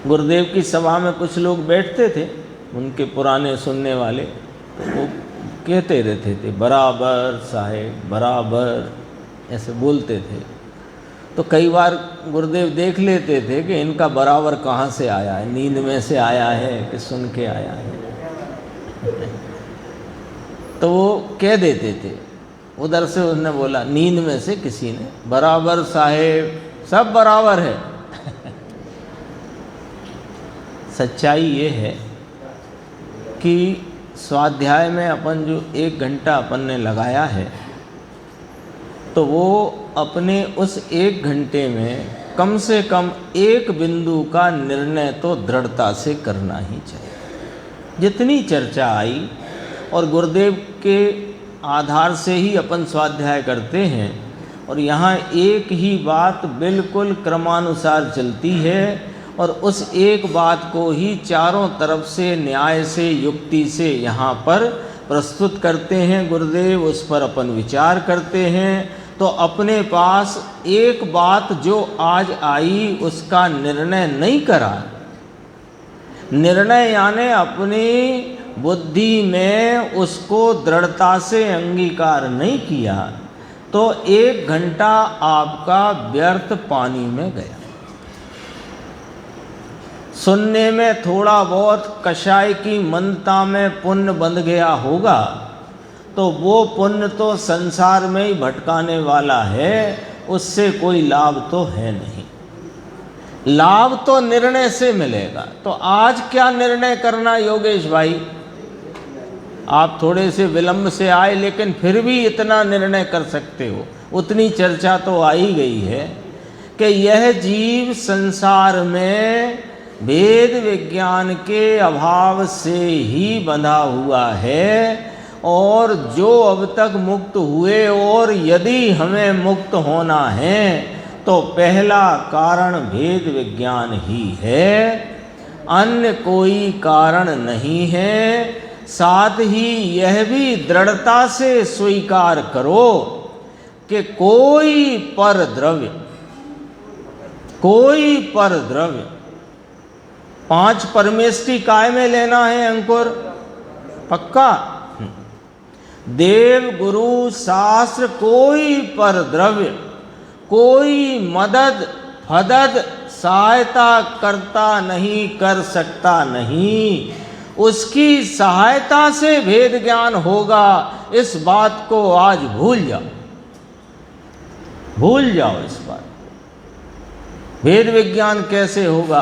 Speaker 1: गुरुदेव की सभा में कुछ लोग बैठते थे, उनके पुराने सुनने वाले, तो वो कहते रहते थे बराबर साहेब बराबर, ऐसे बोलते थे। तो कई बार गुरुदेव देख लेते थे कि इनका बराबर कहाँ से आया है, नींद में से आया है कि सुन के आया है। तो वो कह देते थे, उधर से उसने बोला नींद में से किसी ने, बराबर साहेब सब बराबर है। सच्चाई ये है कि स्वाध्याय में अपन जो 1 घंटा अपन ने लगाया है, तो वो अपने उस 1 घंटे में कम से कम एक बिंदु का निर्णय तो दृढ़ता से करना ही चाहिए। जितनी चर्चा आई और गुरुदेव के आधार से ही अपन स्वाध्याय करते हैं, और यहाँ एक ही बात बिल्कुल क्रमानुसार चलती है, और उस एक बात को ही चारों तरफ से न्याय से युक्ति से यहाँ पर प्रस्तुत करते हैं गुरुदेव, उस पर अपन विचार करते हैं। तो अपने पास एक बात जो आज आई उसका निर्णय नहीं करा, निर्णय यानी अपनी बुद्धि में उसको दृढ़ता से अंगीकार नहीं किया, तो 1 घंटा आपका व्यर्थ पानी में गया। सुनने में थोड़ा बहुत कषाय की मंदता में पुण्य बंध गया होगा, तो वो पुण्य तो संसार में ही भटकाने वाला है, उससे कोई लाभ तो है नहीं। लाभ तो निर्णय से मिलेगा। तो आज क्या निर्णय करना योगेश भाई? आप थोड़े से विलंब से आए, लेकिन फिर भी इतना निर्णय कर सकते हो, उतनी चर्चा तो आ ही गई है कि यह जीव संसार में वेद विज्ञान के अभाव से ही बंधा हुआ है, और जो अब तक मुक्त हुए, और यदि हमें मुक्त होना है तो पहला कारण भेद विज्ञान ही है, अन्य कोई कारण नहीं है। साथ ही यह भी दृढ़ता से स्वीकार करो कि कोई पर द्रव्य 5 परमेष्टि काय में लेना है अंकुर? पक्का? देव गुरु शास्त्र कोई पर द्रव्य, कोई मदद फदद सहायता करता नहीं, कर सकता नहीं, उसकी सहायता से भेद ज्ञान होगा, इस बात को आज भूल जाओ, भूल जाओ इस बात। भेद विज्ञान कैसे होगा,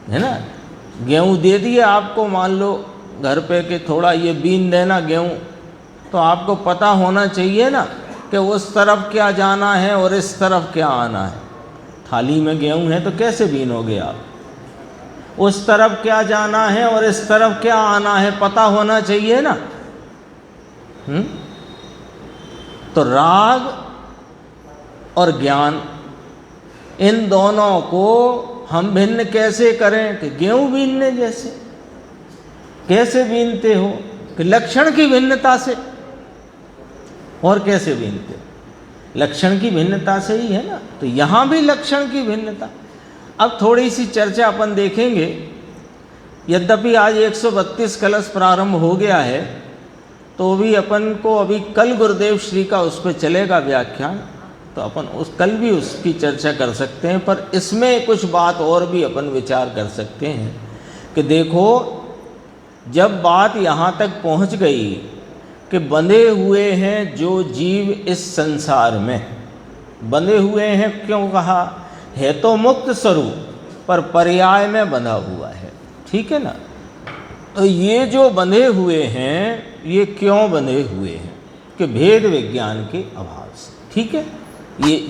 Speaker 1: है ना? गेहूं दे दिया आपको, मान लो घर पे कि थोड़ा ये बीन देना गेहूं, तो आपको पता होना चाहिए ना कि उस तरफ क्या जाना है और इस तरफ क्या आना है। थाली में गेहूं है तो कैसे बीनोगे आप? उस तरफ क्या जाना है और इस तरफ क्या आना है, पता होना चाहिए ना। तो राग और ज्ञान, इन दोनों को हम भिन्न कैसे करें? कि गेहूं बीनने जैसे। कैसे बीनते हो? कि लक्षण की भिन्नता से। और कैसे बीनते हो? लक्षण की भिन्नता से ही है ना। तो यहाँ भी लक्षण की भिन्नता। अब थोड़ी सी चर्चा अपन देखेंगे। यद्यपि आज 132 कलश प्रारंभ हो गया है, तो भी अपन को अभी कल गुरुदेव श्री का उस पर चलेगा व्याख्यान, तो अपन कल भी उसकी चर्चा कर सकते हैं। पर इसमें कुछ बात और भी अपन विचार कर सकते हैं कि देखो, जब बात यहाँ तक पहुँच गई कि बंधे हुए हैं जो जीव इस संसार में, बंधे हुए हैं, क्यों कहा? है तो मुक्त स्वरूप पर पर्याय में बंधा हुआ है, ठीक है ना। तो ये जो बंधे हुए हैं, ये क्यों बंधे हुए हैं? कि भेद विज्ञान के अभाव से, ठीक है।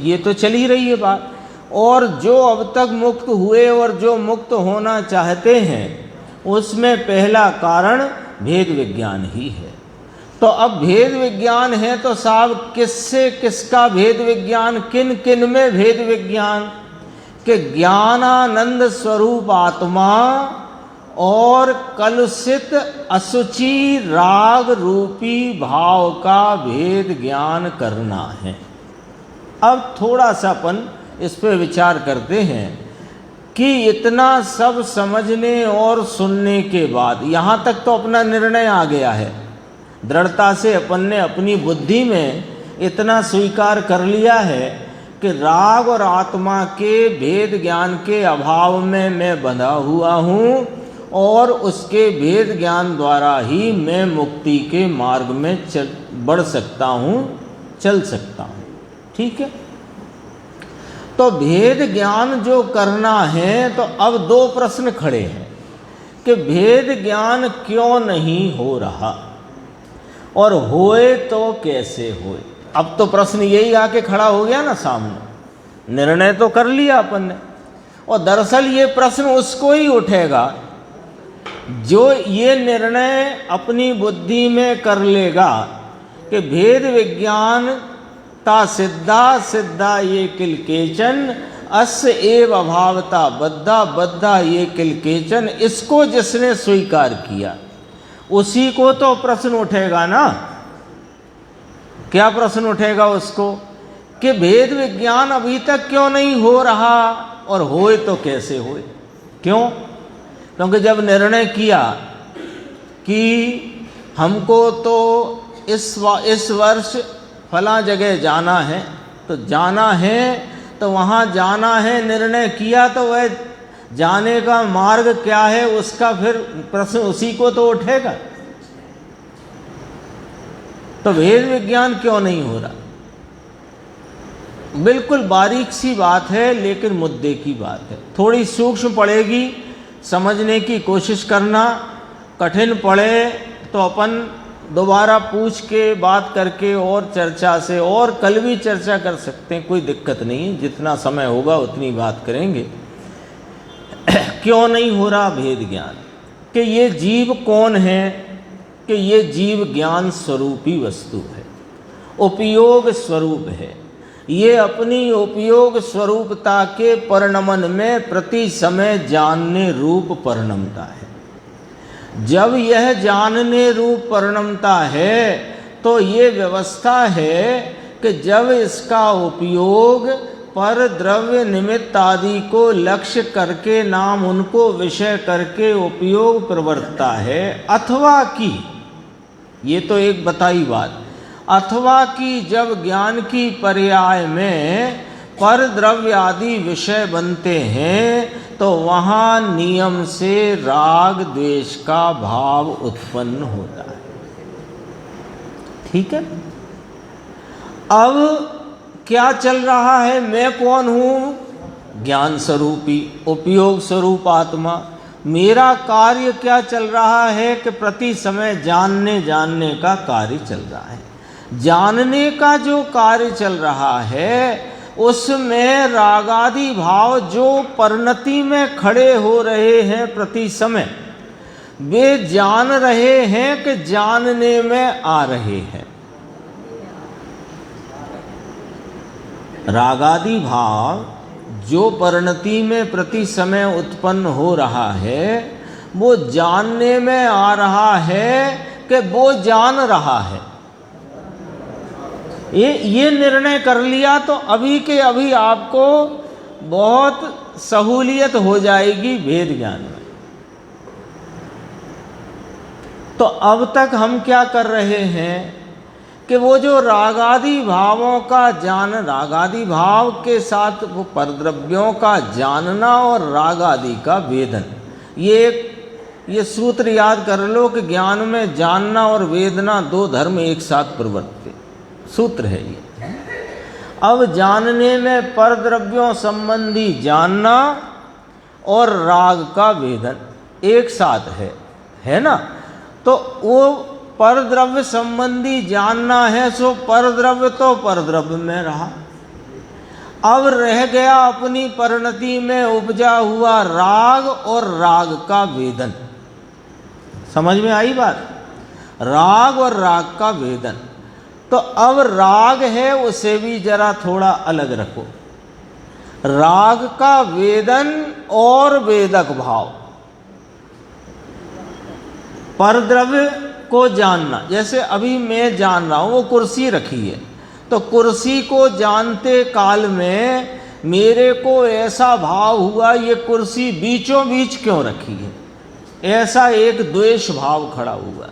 Speaker 1: ये तो चल ही रही है बात। और जो अब तक मुक्त हुए और जो मुक्त होना चाहते हैं, उसमें पहला कारण भेद विज्ञान ही है। तो अब भेद विज्ञान है तो साहब किससे किसका भेद विज्ञान, किन किन में भेद विज्ञान? कि ज्ञानानंद स्वरूप आत्मा और कलुषित असुचि राग रूपी भाव का भेद ज्ञान करना है। अब थोड़ा सा अपन इस पे विचार करते हैं कि इतना सब समझने और सुनने के बाद यहाँ तक तो अपना निर्णय आ गया है। दृढ़ता से अपन ने अपनी बुद्धि में इतना स्वीकार कर लिया है कि राग और आत्मा के भेद ज्ञान के अभाव में मैं बंधा हुआ हूँ और उसके भेद ज्ञान द्वारा ही मैं मुक्ति के मार्ग में बढ़ सकता हूँ, चल सकता हूँ, ठीक है। तो भेद ज्ञान जो करना है, तो अब दो प्रश्न खड़े हैं कि भेद ज्ञान क्यों नहीं हो रहा और होए तो कैसे होए। अब तो प्रश्न यही आके खड़ा हो गया ना सामने। निर्णय तो कर लिया अपन ने, और दरअसल ये प्रश्न उसको ही उठेगा जो ये निर्णय अपनी बुद्धि में कर लेगा कि भेद विज्ञान ता सिद्धा सिद्धा ये किल केचन, अस्य एव अभावता बद्धा बद्धा ये किल केचन। इसको जिसने स्वीकार किया उसी को तो प्रश्न उठेगा ना। क्या प्रश्न उठेगा उसको? कि भेद विज्ञान अभी तक क्यों नहीं हो रहा और होए तो कैसे होए। क्यों? क्योंकि जब निर्णय किया कि हमको तो इस वर्ष फला जगह जाना है, तो जाना है तो वहाँ जाना है, निर्णय किया, तो वह जाने का मार्ग क्या है उसका फिर प्रश्न उसी को तो उठेगा। तो भेद विज्ञान क्यों नहीं हो रहा? बिल्कुल बारीक सी बात है, लेकिन मुद्दे की बात है। थोड़ी सूक्ष्म पड़ेगी, समझने की कोशिश करना। कठिन पड़े तो अपन दोबारा पूछ के बात करके और चर्चा से, और कल भी चर्चा कर सकते हैं, कोई दिक्कत नहीं। जितना समय होगा उतनी बात करेंगे। क्यों नहीं हो रहा भेद ज्ञान? कि ये जीव कौन है? कि ये जीव ज्ञान स्वरूपी वस्तु है, उपयोग स्वरूप है। ये अपनी उपयोग स्वरूपता के परिणमन में प्रति समय जानने रूप परिणमता है। जब यह जानने रूप परिणमता है तो ये व्यवस्था है कि जब इसका उपयोग पर द्रव्य निमित्त आदि को लक्ष्य करके, नाम उनको विषय करके उपयोग प्रवर्तता है, अथवा कि, ये तो एक बताई बात, अथवा कि जब ज्ञान की पर्याय में पर द्रव्य आदि विषय बनते हैं तो वहाँ नियम से राग द्वेष का भाव उत्पन्न होता है। ठीक है। अब क्या चल रहा है? मैं कौन हूँ? ज्ञान स्वरूपी उपयोग स्वरूप आत्मा। मेरा कार्य क्या चल रहा है कि प्रति समय जानने का कार्य चल रहा है। जानने का जो कार्य चल रहा है उसमें रागादि भाव जो परिणति में खड़े हो रहे हैं प्रति समय, वे जान रहे हैं कि जानने में आ रहे हैं। रागादि भाव जो परिणति में प्रति समय उत्पन्न हो रहा है वो जानने में आ रहा है कि वो जान रहा है। ये निर्णय कर लिया तो अभी के अभी आपको बहुत सहूलियत हो जाएगी भेद ज्ञान में। तो अब तक हम क्या कर रहे हैं कि वो जो रागादि भावों का रागादि भाव के साथ वो परद्रव्यों का जानना और रागादि का वेदन, ये सूत्र याद कर लो कि ज्ञान में जानना और वेदना दो धर्म एक साथ प्रवर्तित सूत्र है ये। अब जानने में परद्रव्यों संबंधी जानना और राग का वेदन एक साथ है ना। तो वो परद्रव्य संबंधी जानना है, सो परद्रव्य तो परद्रव्य में रहा। अब रह गया अपनी परिणति में उपजा हुआ राग और राग का वेदन। समझ में आई बात? राग और राग का वेदन। तो अब राग है उसे भी जरा थोड़ा अलग रखो। राग का वेदन और वेदक भाव, परद्रव्य को जानना। जैसे अभी मैं जान रहा हूं वो कुर्सी रखी है, तो कुर्सी को जानते काल में मेरे को ऐसा भाव हुआ ये कुर्सी बीचों बीच क्यों रखी है, ऐसा एक द्वेष भाव खड़ा हुआ।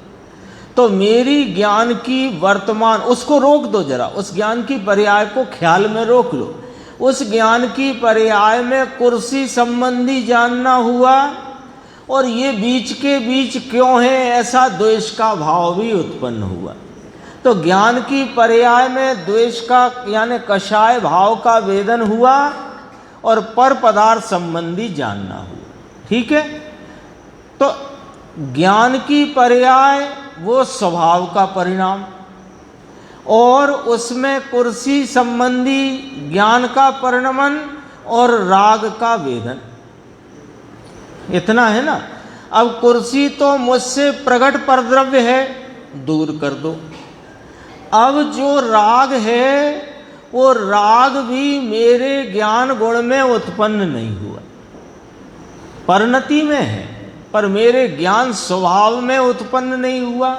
Speaker 1: तो मेरी ज्ञान की वर्तमान, उसको रोक दो जरा, उस ज्ञान की पर्याय को ख्याल में रोक लो। उस ज्ञान की पर्याय में कुर्सी संबंधी जानना हुआ और ये बीच के बीच क्यों है, ऐसा द्वेष का भाव भी उत्पन्न हुआ। तो ज्ञान की पर्याय में द्वेष का यानी कषाय भाव का वेदन हुआ और पर पदार्थ संबंधी जानना हुआ। ठीक है। तो ज्ञान की पर्याय वो स्वभाव का परिणाम और उसमें कुर्सी संबंधी ज्ञान का परिणमन और राग का वेदन, इतना है ना। अब कुर्सी तो मुझसे प्रकट परद्रव्य है, दूर कर दो। अब जो राग है वो राग भी मेरे ज्ञान गुण में उत्पन्न नहीं हुआ, परिणति में है, पर मेरे ज्ञान स्वभाव में उत्पन्न नहीं हुआ,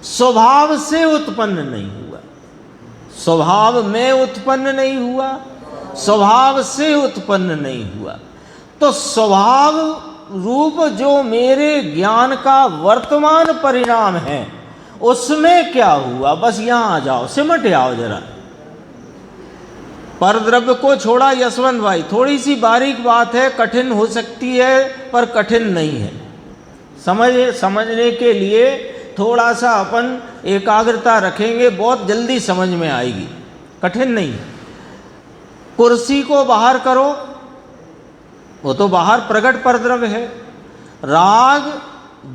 Speaker 1: स्वभाव से उत्पन्न नहीं हुआ, स्वभाव में उत्पन्न नहीं हुआ, स्वभाव से उत्पन्न नहीं हुआ। तो स्वभाव रूप जो मेरे ज्ञान का वर्तमान परिणाम है उसमें क्या हुआ, बस यहां आ जाओ, सिमट आओ जरा। परद्रव्य को छोड़ा यशवंत भाई, थोड़ी सी बारीक बात है, कठिन हो सकती है पर कठिन नहीं है। समझने के लिए थोड़ा सा अपन एकाग्रता रखेंगे, बहुत जल्दी समझ में आएगी, कठिन नहीं। कुर्सी को बाहर करो, वो तो बाहर प्रकट परद्रव्य है। राग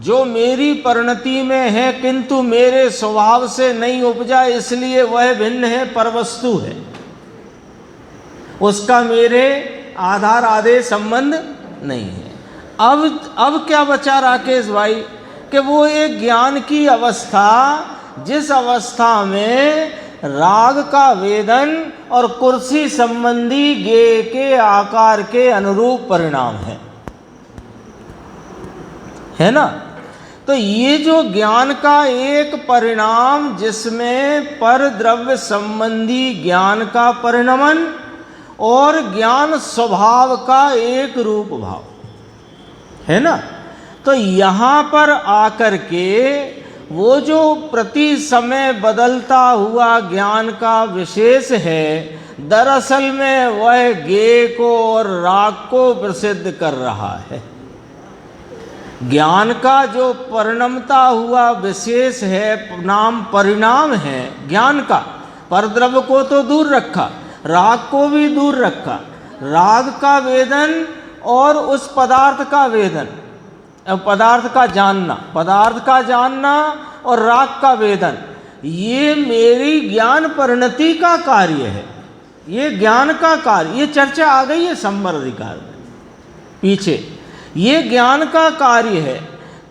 Speaker 1: जो मेरी परिणति में है किंतु मेरे स्वभाव से नहीं उपजा, इसलिए वह भिन्न है, परवस्तु है, उसका मेरे आधार आदेश संबंध नहीं है। अब क्या बचा राकेश भाई कि वो एक ज्ञान की अवस्था, जिस अवस्था में राग का वेदन और कुर्सी संबंधी गे के आकार के अनुरूप परिणाम है ना। तो ये जो ज्ञान का एक परिणाम जिसमें पर द्रव्य संबंधी ज्ञान का परिणमन और ज्ञान स्वभाव का एक रूप भाव है ना। तो यहाँ पर आकर के वो जो प्रति समय बदलता हुआ ज्ञान का विशेष है, दरअसल में वह गेय को और राग को प्रसिद्ध कर रहा है। ज्ञान का जो परिणमता हुआ विशेष है, नाम परिणाम है ज्ञान का, परद्रव्य को तो दूर रखा, राग को भी दूर रखा। राग का वेदन और उस पदार्थ का वेदन, पदार्थ का जानना और राग का वेदन, ये मेरी ज्ञान परिणति का कार्य है, ये ज्ञान का कार्य। ये चर्चा आ गई है संवर अधिकार में पीछे, ये ज्ञान का कार्य है।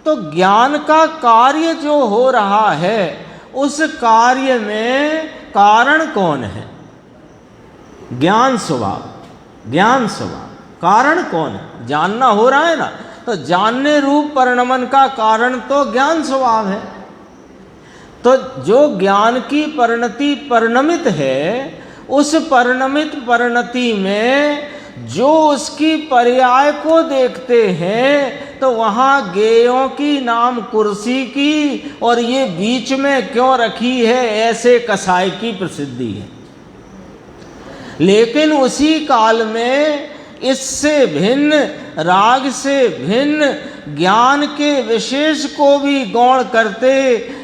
Speaker 1: तो ज्ञान का कार्य जो हो रहा है, उस कार्य में कारण कौन है? ज्ञान स्वभाव, ज्ञान स्वभाव। कारण कौन है? जानना हो रहा है ना, तो जानने रूप परिणमन का कारण तो ज्ञान स्वभाव है। तो जो ज्ञान की परिणति परिणमित है, उस परिणमित परिणति में जो उसकी पर्याय को देखते हैं, तो वहाँ गेयों की नाम कुर्सी की और ये बीच में क्यों रखी है ऐसे कसाई की प्रसिद्धि है। लेकिन उसी काल में इससे भिन्न, राग से भिन्न ज्ञान के विशेष को भी गौण करते,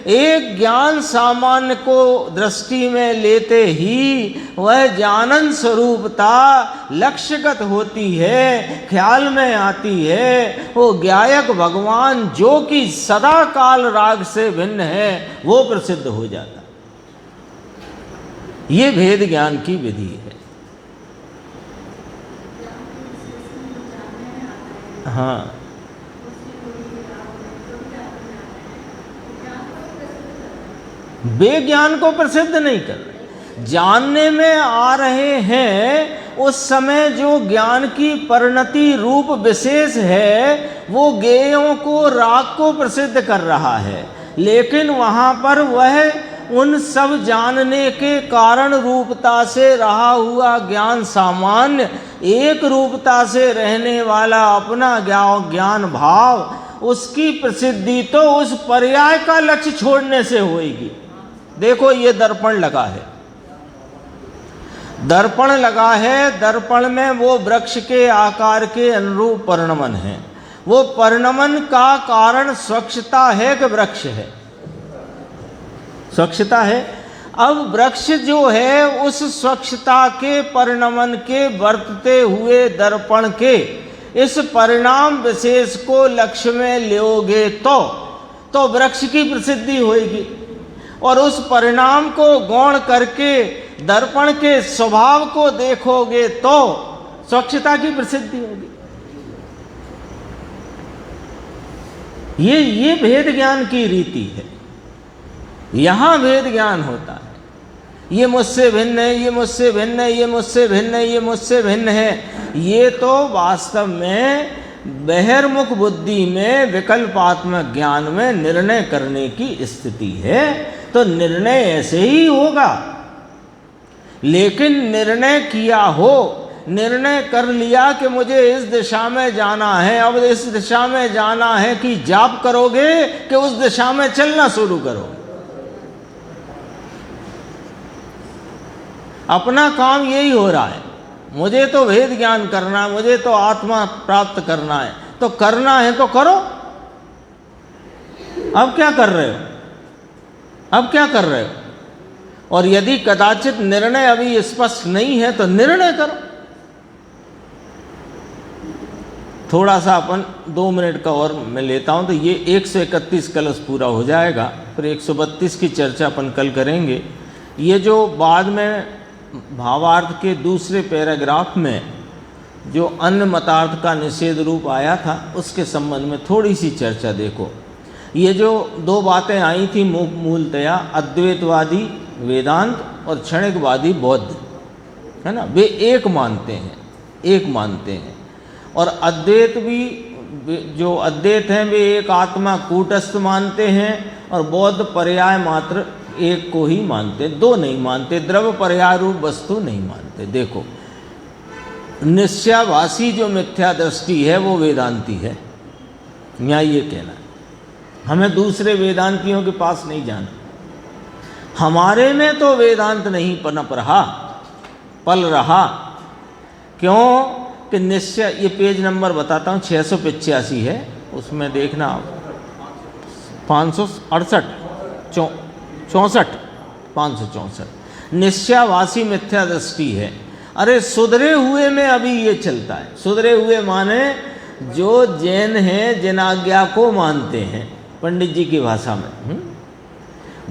Speaker 1: एक ज्ञान सामान्य को दृष्टि में लेते ही वह जानन स्वरूपता लक्ष्यगत होती है, ख्याल में आती है। वो ज्ञायक भगवान जो कि सदा काल राग से भिन्न है, वो प्रसिद्ध हो जाता। ये भेद ज्ञान की विधि है। हाँ, वे ज्ञान को प्रसिद्ध नहीं कर रहे, जानने में आ रहे हैं। उस समय जो ज्ञान की परिणति रूप विशेष है, वो गेयों को, राग को प्रसिद्ध कर रहा है। लेकिन वहाँ पर वह उन सब जानने के कारण रूपता से रहा हुआ ज्ञान सामान्य, एक रूपता से रहने वाला अपना ज्ञान भाव, उसकी प्रसिद्धि तो उस पर्याय का लक्ष्य छोड़ने से होगी। देखो ये दर्पण लगा है, दर्पण लगा है, दर्पण में वो वृक्ष के आकार के अनुरूप परिणमन है। वो परिणमन का कारण स्वच्छता है कि वृक्ष है? स्वच्छता है। अब वृक्ष जो है उस स्वच्छता के परिणमन के वर्तते हुए दर्पण के इस परिणाम विशेष को लक्ष्य में लोगे तो वृक्ष की प्रसिद्धि होगी। और उस परिणाम को गौण करके दर्पण के स्वभाव को देखोगे तो स्वच्छता की प्रसिद्धि होगी। ये भेद ज्ञान की रीति है। यहाँ भेद ज्ञान होता है, ये मुझसे भिन्न है, ये मुझसे भिन्न है, ये मुझसे भिन्न है, ये मुझसे भिन्न है। ये तो वास्तव में बहिर्मुख बुद्धि में, विकल्पात्मक ज्ञान में निर्णय करने की स्थिति है। तो निर्णय ऐसे ही होगा। लेकिन निर्णय किया हो, निर्णय कर लिया कि मुझे इस दिशा में जाना है, अब इस दिशा में जाना है, कि जाप करोगे कि उस दिशा में चलना शुरू करोगे? अपना काम यही हो रहा है, मुझे तो भेद ज्ञान करना है, मुझे तो आत्मा प्राप्त करना है। तो करना है तो करो। अब क्या कर रहे हो? अब क्या कर रहे हो? और यदि कदाचित निर्णय अभी स्पष्ट नहीं है तो निर्णय करो। थोड़ा सा अपन 2 मिनट का और मैं लेता हूं, तो ये 131 कलश पूरा हो जाएगा। फिर 132 की चर्चा अपन कल करेंगे। ये जो बाद में भावार्थ के दूसरे पैराग्राफ में जो अन्य मतार्थ का निषेध रूप आया था, उसके संबंध में थोड़ी सी चर्चा देखो। ये जो 2 बातें आई थी मूलतया, अद्वैतवादी वेदांत और क्षणिकवादी बौद्ध, है ना, वे एक मानते हैं, एक मानते हैं। और अद्वैत भी, जो अद्वैत हैं, वे एक आत्मा कूटस्थ मानते हैं। और बौद्ध पर्याय मात्र एक को ही मानते, 2 नहीं मानते, द्रव्य पर्याय रूप वस्तु नहीं मानते। देखो, निश्चयाभासी जो मिथ्या दृष्टि है वो वेदांती है, यहाँ ये कहना है। हमें दूसरे वेदांतियों के पास नहीं जाना। हमारे में तो वेदांत नहीं पनप रहा, पल रहा। क्यों कि निश्चय, ये पेज नंबर बताता हूँ 685 है, उसमें देखना 568 64 564 निश्चयवासी मिथ्या दृष्टि है। अरे सुधरे हुए में अभी ये चलता है। सुधरे हुए माने जो जैन हैं, जिन आज्ञा को मानते हैं, पंडित जी की भाषा में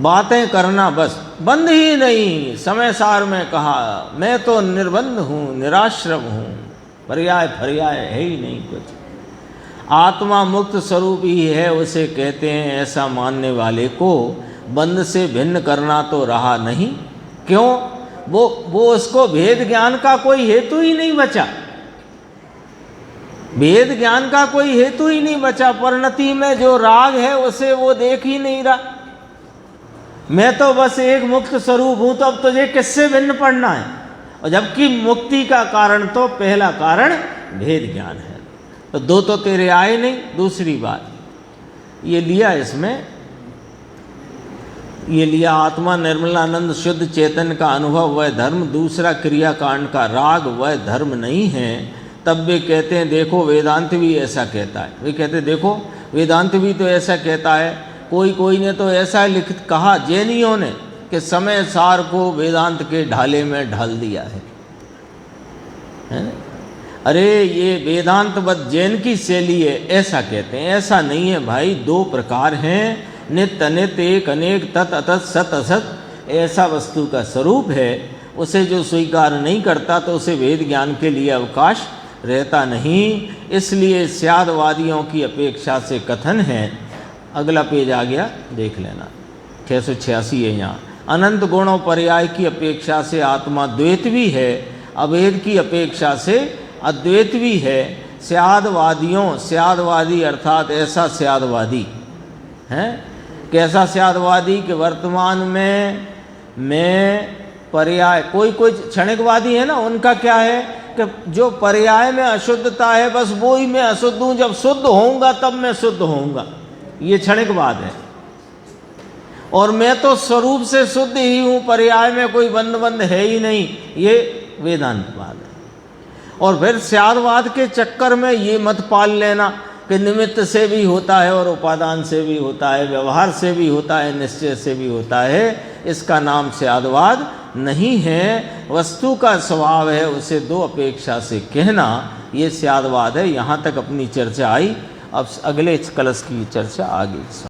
Speaker 1: बातें करना बस बंद ही नहीं। समय सार में कहा मैं तो निर्बंध हूँ, निराश्रम हूँ, पर्याय फर्याय है ही नहीं कुछ। आत्मा मुक्त स्वरूप ही है उसे कहते हैं। ऐसा मानने वाले को बंद से भिन्न करना तो रहा नहीं। क्यों? वो उसको भेद ज्ञान का कोई हेतु ही नहीं बचा। भेद ज्ञान का कोई हेतु ही नहीं बचा। परिणति में जो राग है उसे वो देख ही नहीं रहा। मैं तो बस एक मुक्त स्वरूप हूं, तो अब तुझे किससे भिन्न पड़ना है? और जबकि मुक्ति का कारण तो पहला कारण भेद ज्ञान है, तो दो तो तेरे आए नहीं। दूसरी बात ये लिया, इसमें ये लिया आत्मा निर्मलानंद शुद्ध चेतन का अनुभव वह धर्म, दूसरा क्रियाकांड का राग वह धर्म नहीं है। तब वे कहते हैं देखो वेदांत भी ऐसा कहता है। वे कहते देखो वेदांत भी तो ऐसा कहता है। कोई ने तो ऐसा लिखित कहा जैनियों ने कि समय सार को वेदांत के ढाले में ढाल दिया है ना? अरे ये वेदांत बद जैन की शैली है, ऐसा कहते हैं। ऐसा नहीं है भाई, दो प्रकार हैं, नित्य अनित्य, एक अनेक, तत् अतत्, सत असत। ऐसा वस्तु का स्वरूप है। उसे जो स्वीकार नहीं करता तो उसे वेद ज्ञान के लिए अवकाश रहता नहीं। इसलिए स्यादवादियों की अपेक्षा से कथन है। अगला पेज आ गया, देख लेना, 686 है यहाँ। अनंत गुणों पर्याय की अपेक्षा से आत्मा द्वैत भी है, अभेद की अपेक्षा से अद्वैत भी है। स्यादवादियों, स्यादवादी अर्थात ऐसा स्यादवादी है। कैसा स्यादवादी? कि वर्तमान में मैं पर्याय, कोई क्षणिकवादी है ना, उनका क्या है कि जो पर्याय में अशुद्धता है बस वो ही मैं अशुद्ध हूँ, जब शुद्ध होऊंगा तब मैं शुद्ध होऊंगा, ये क्षणिकवाद है। और मैं तो स्वरूप से शुद्ध ही हूँ, पर्याय में कोई बंद है ही नहीं, ये वेदांतवाद है। और फिर स्यादवाद के चक्कर में ये मत पाल लेना कि निमित्त से भी होता है और उपादान से भी होता है, व्यवहार से भी होता है, निश्चय से भी होता है। इसका नाम स्यादवाद नहीं है। वस्तु का स्वभाव है, उसे दो अपेक्षा से कहना, ये स्यादवाद है। यहाँ तक अपनी चर्चा आई। अब अगले कलश की चर्चा आगे।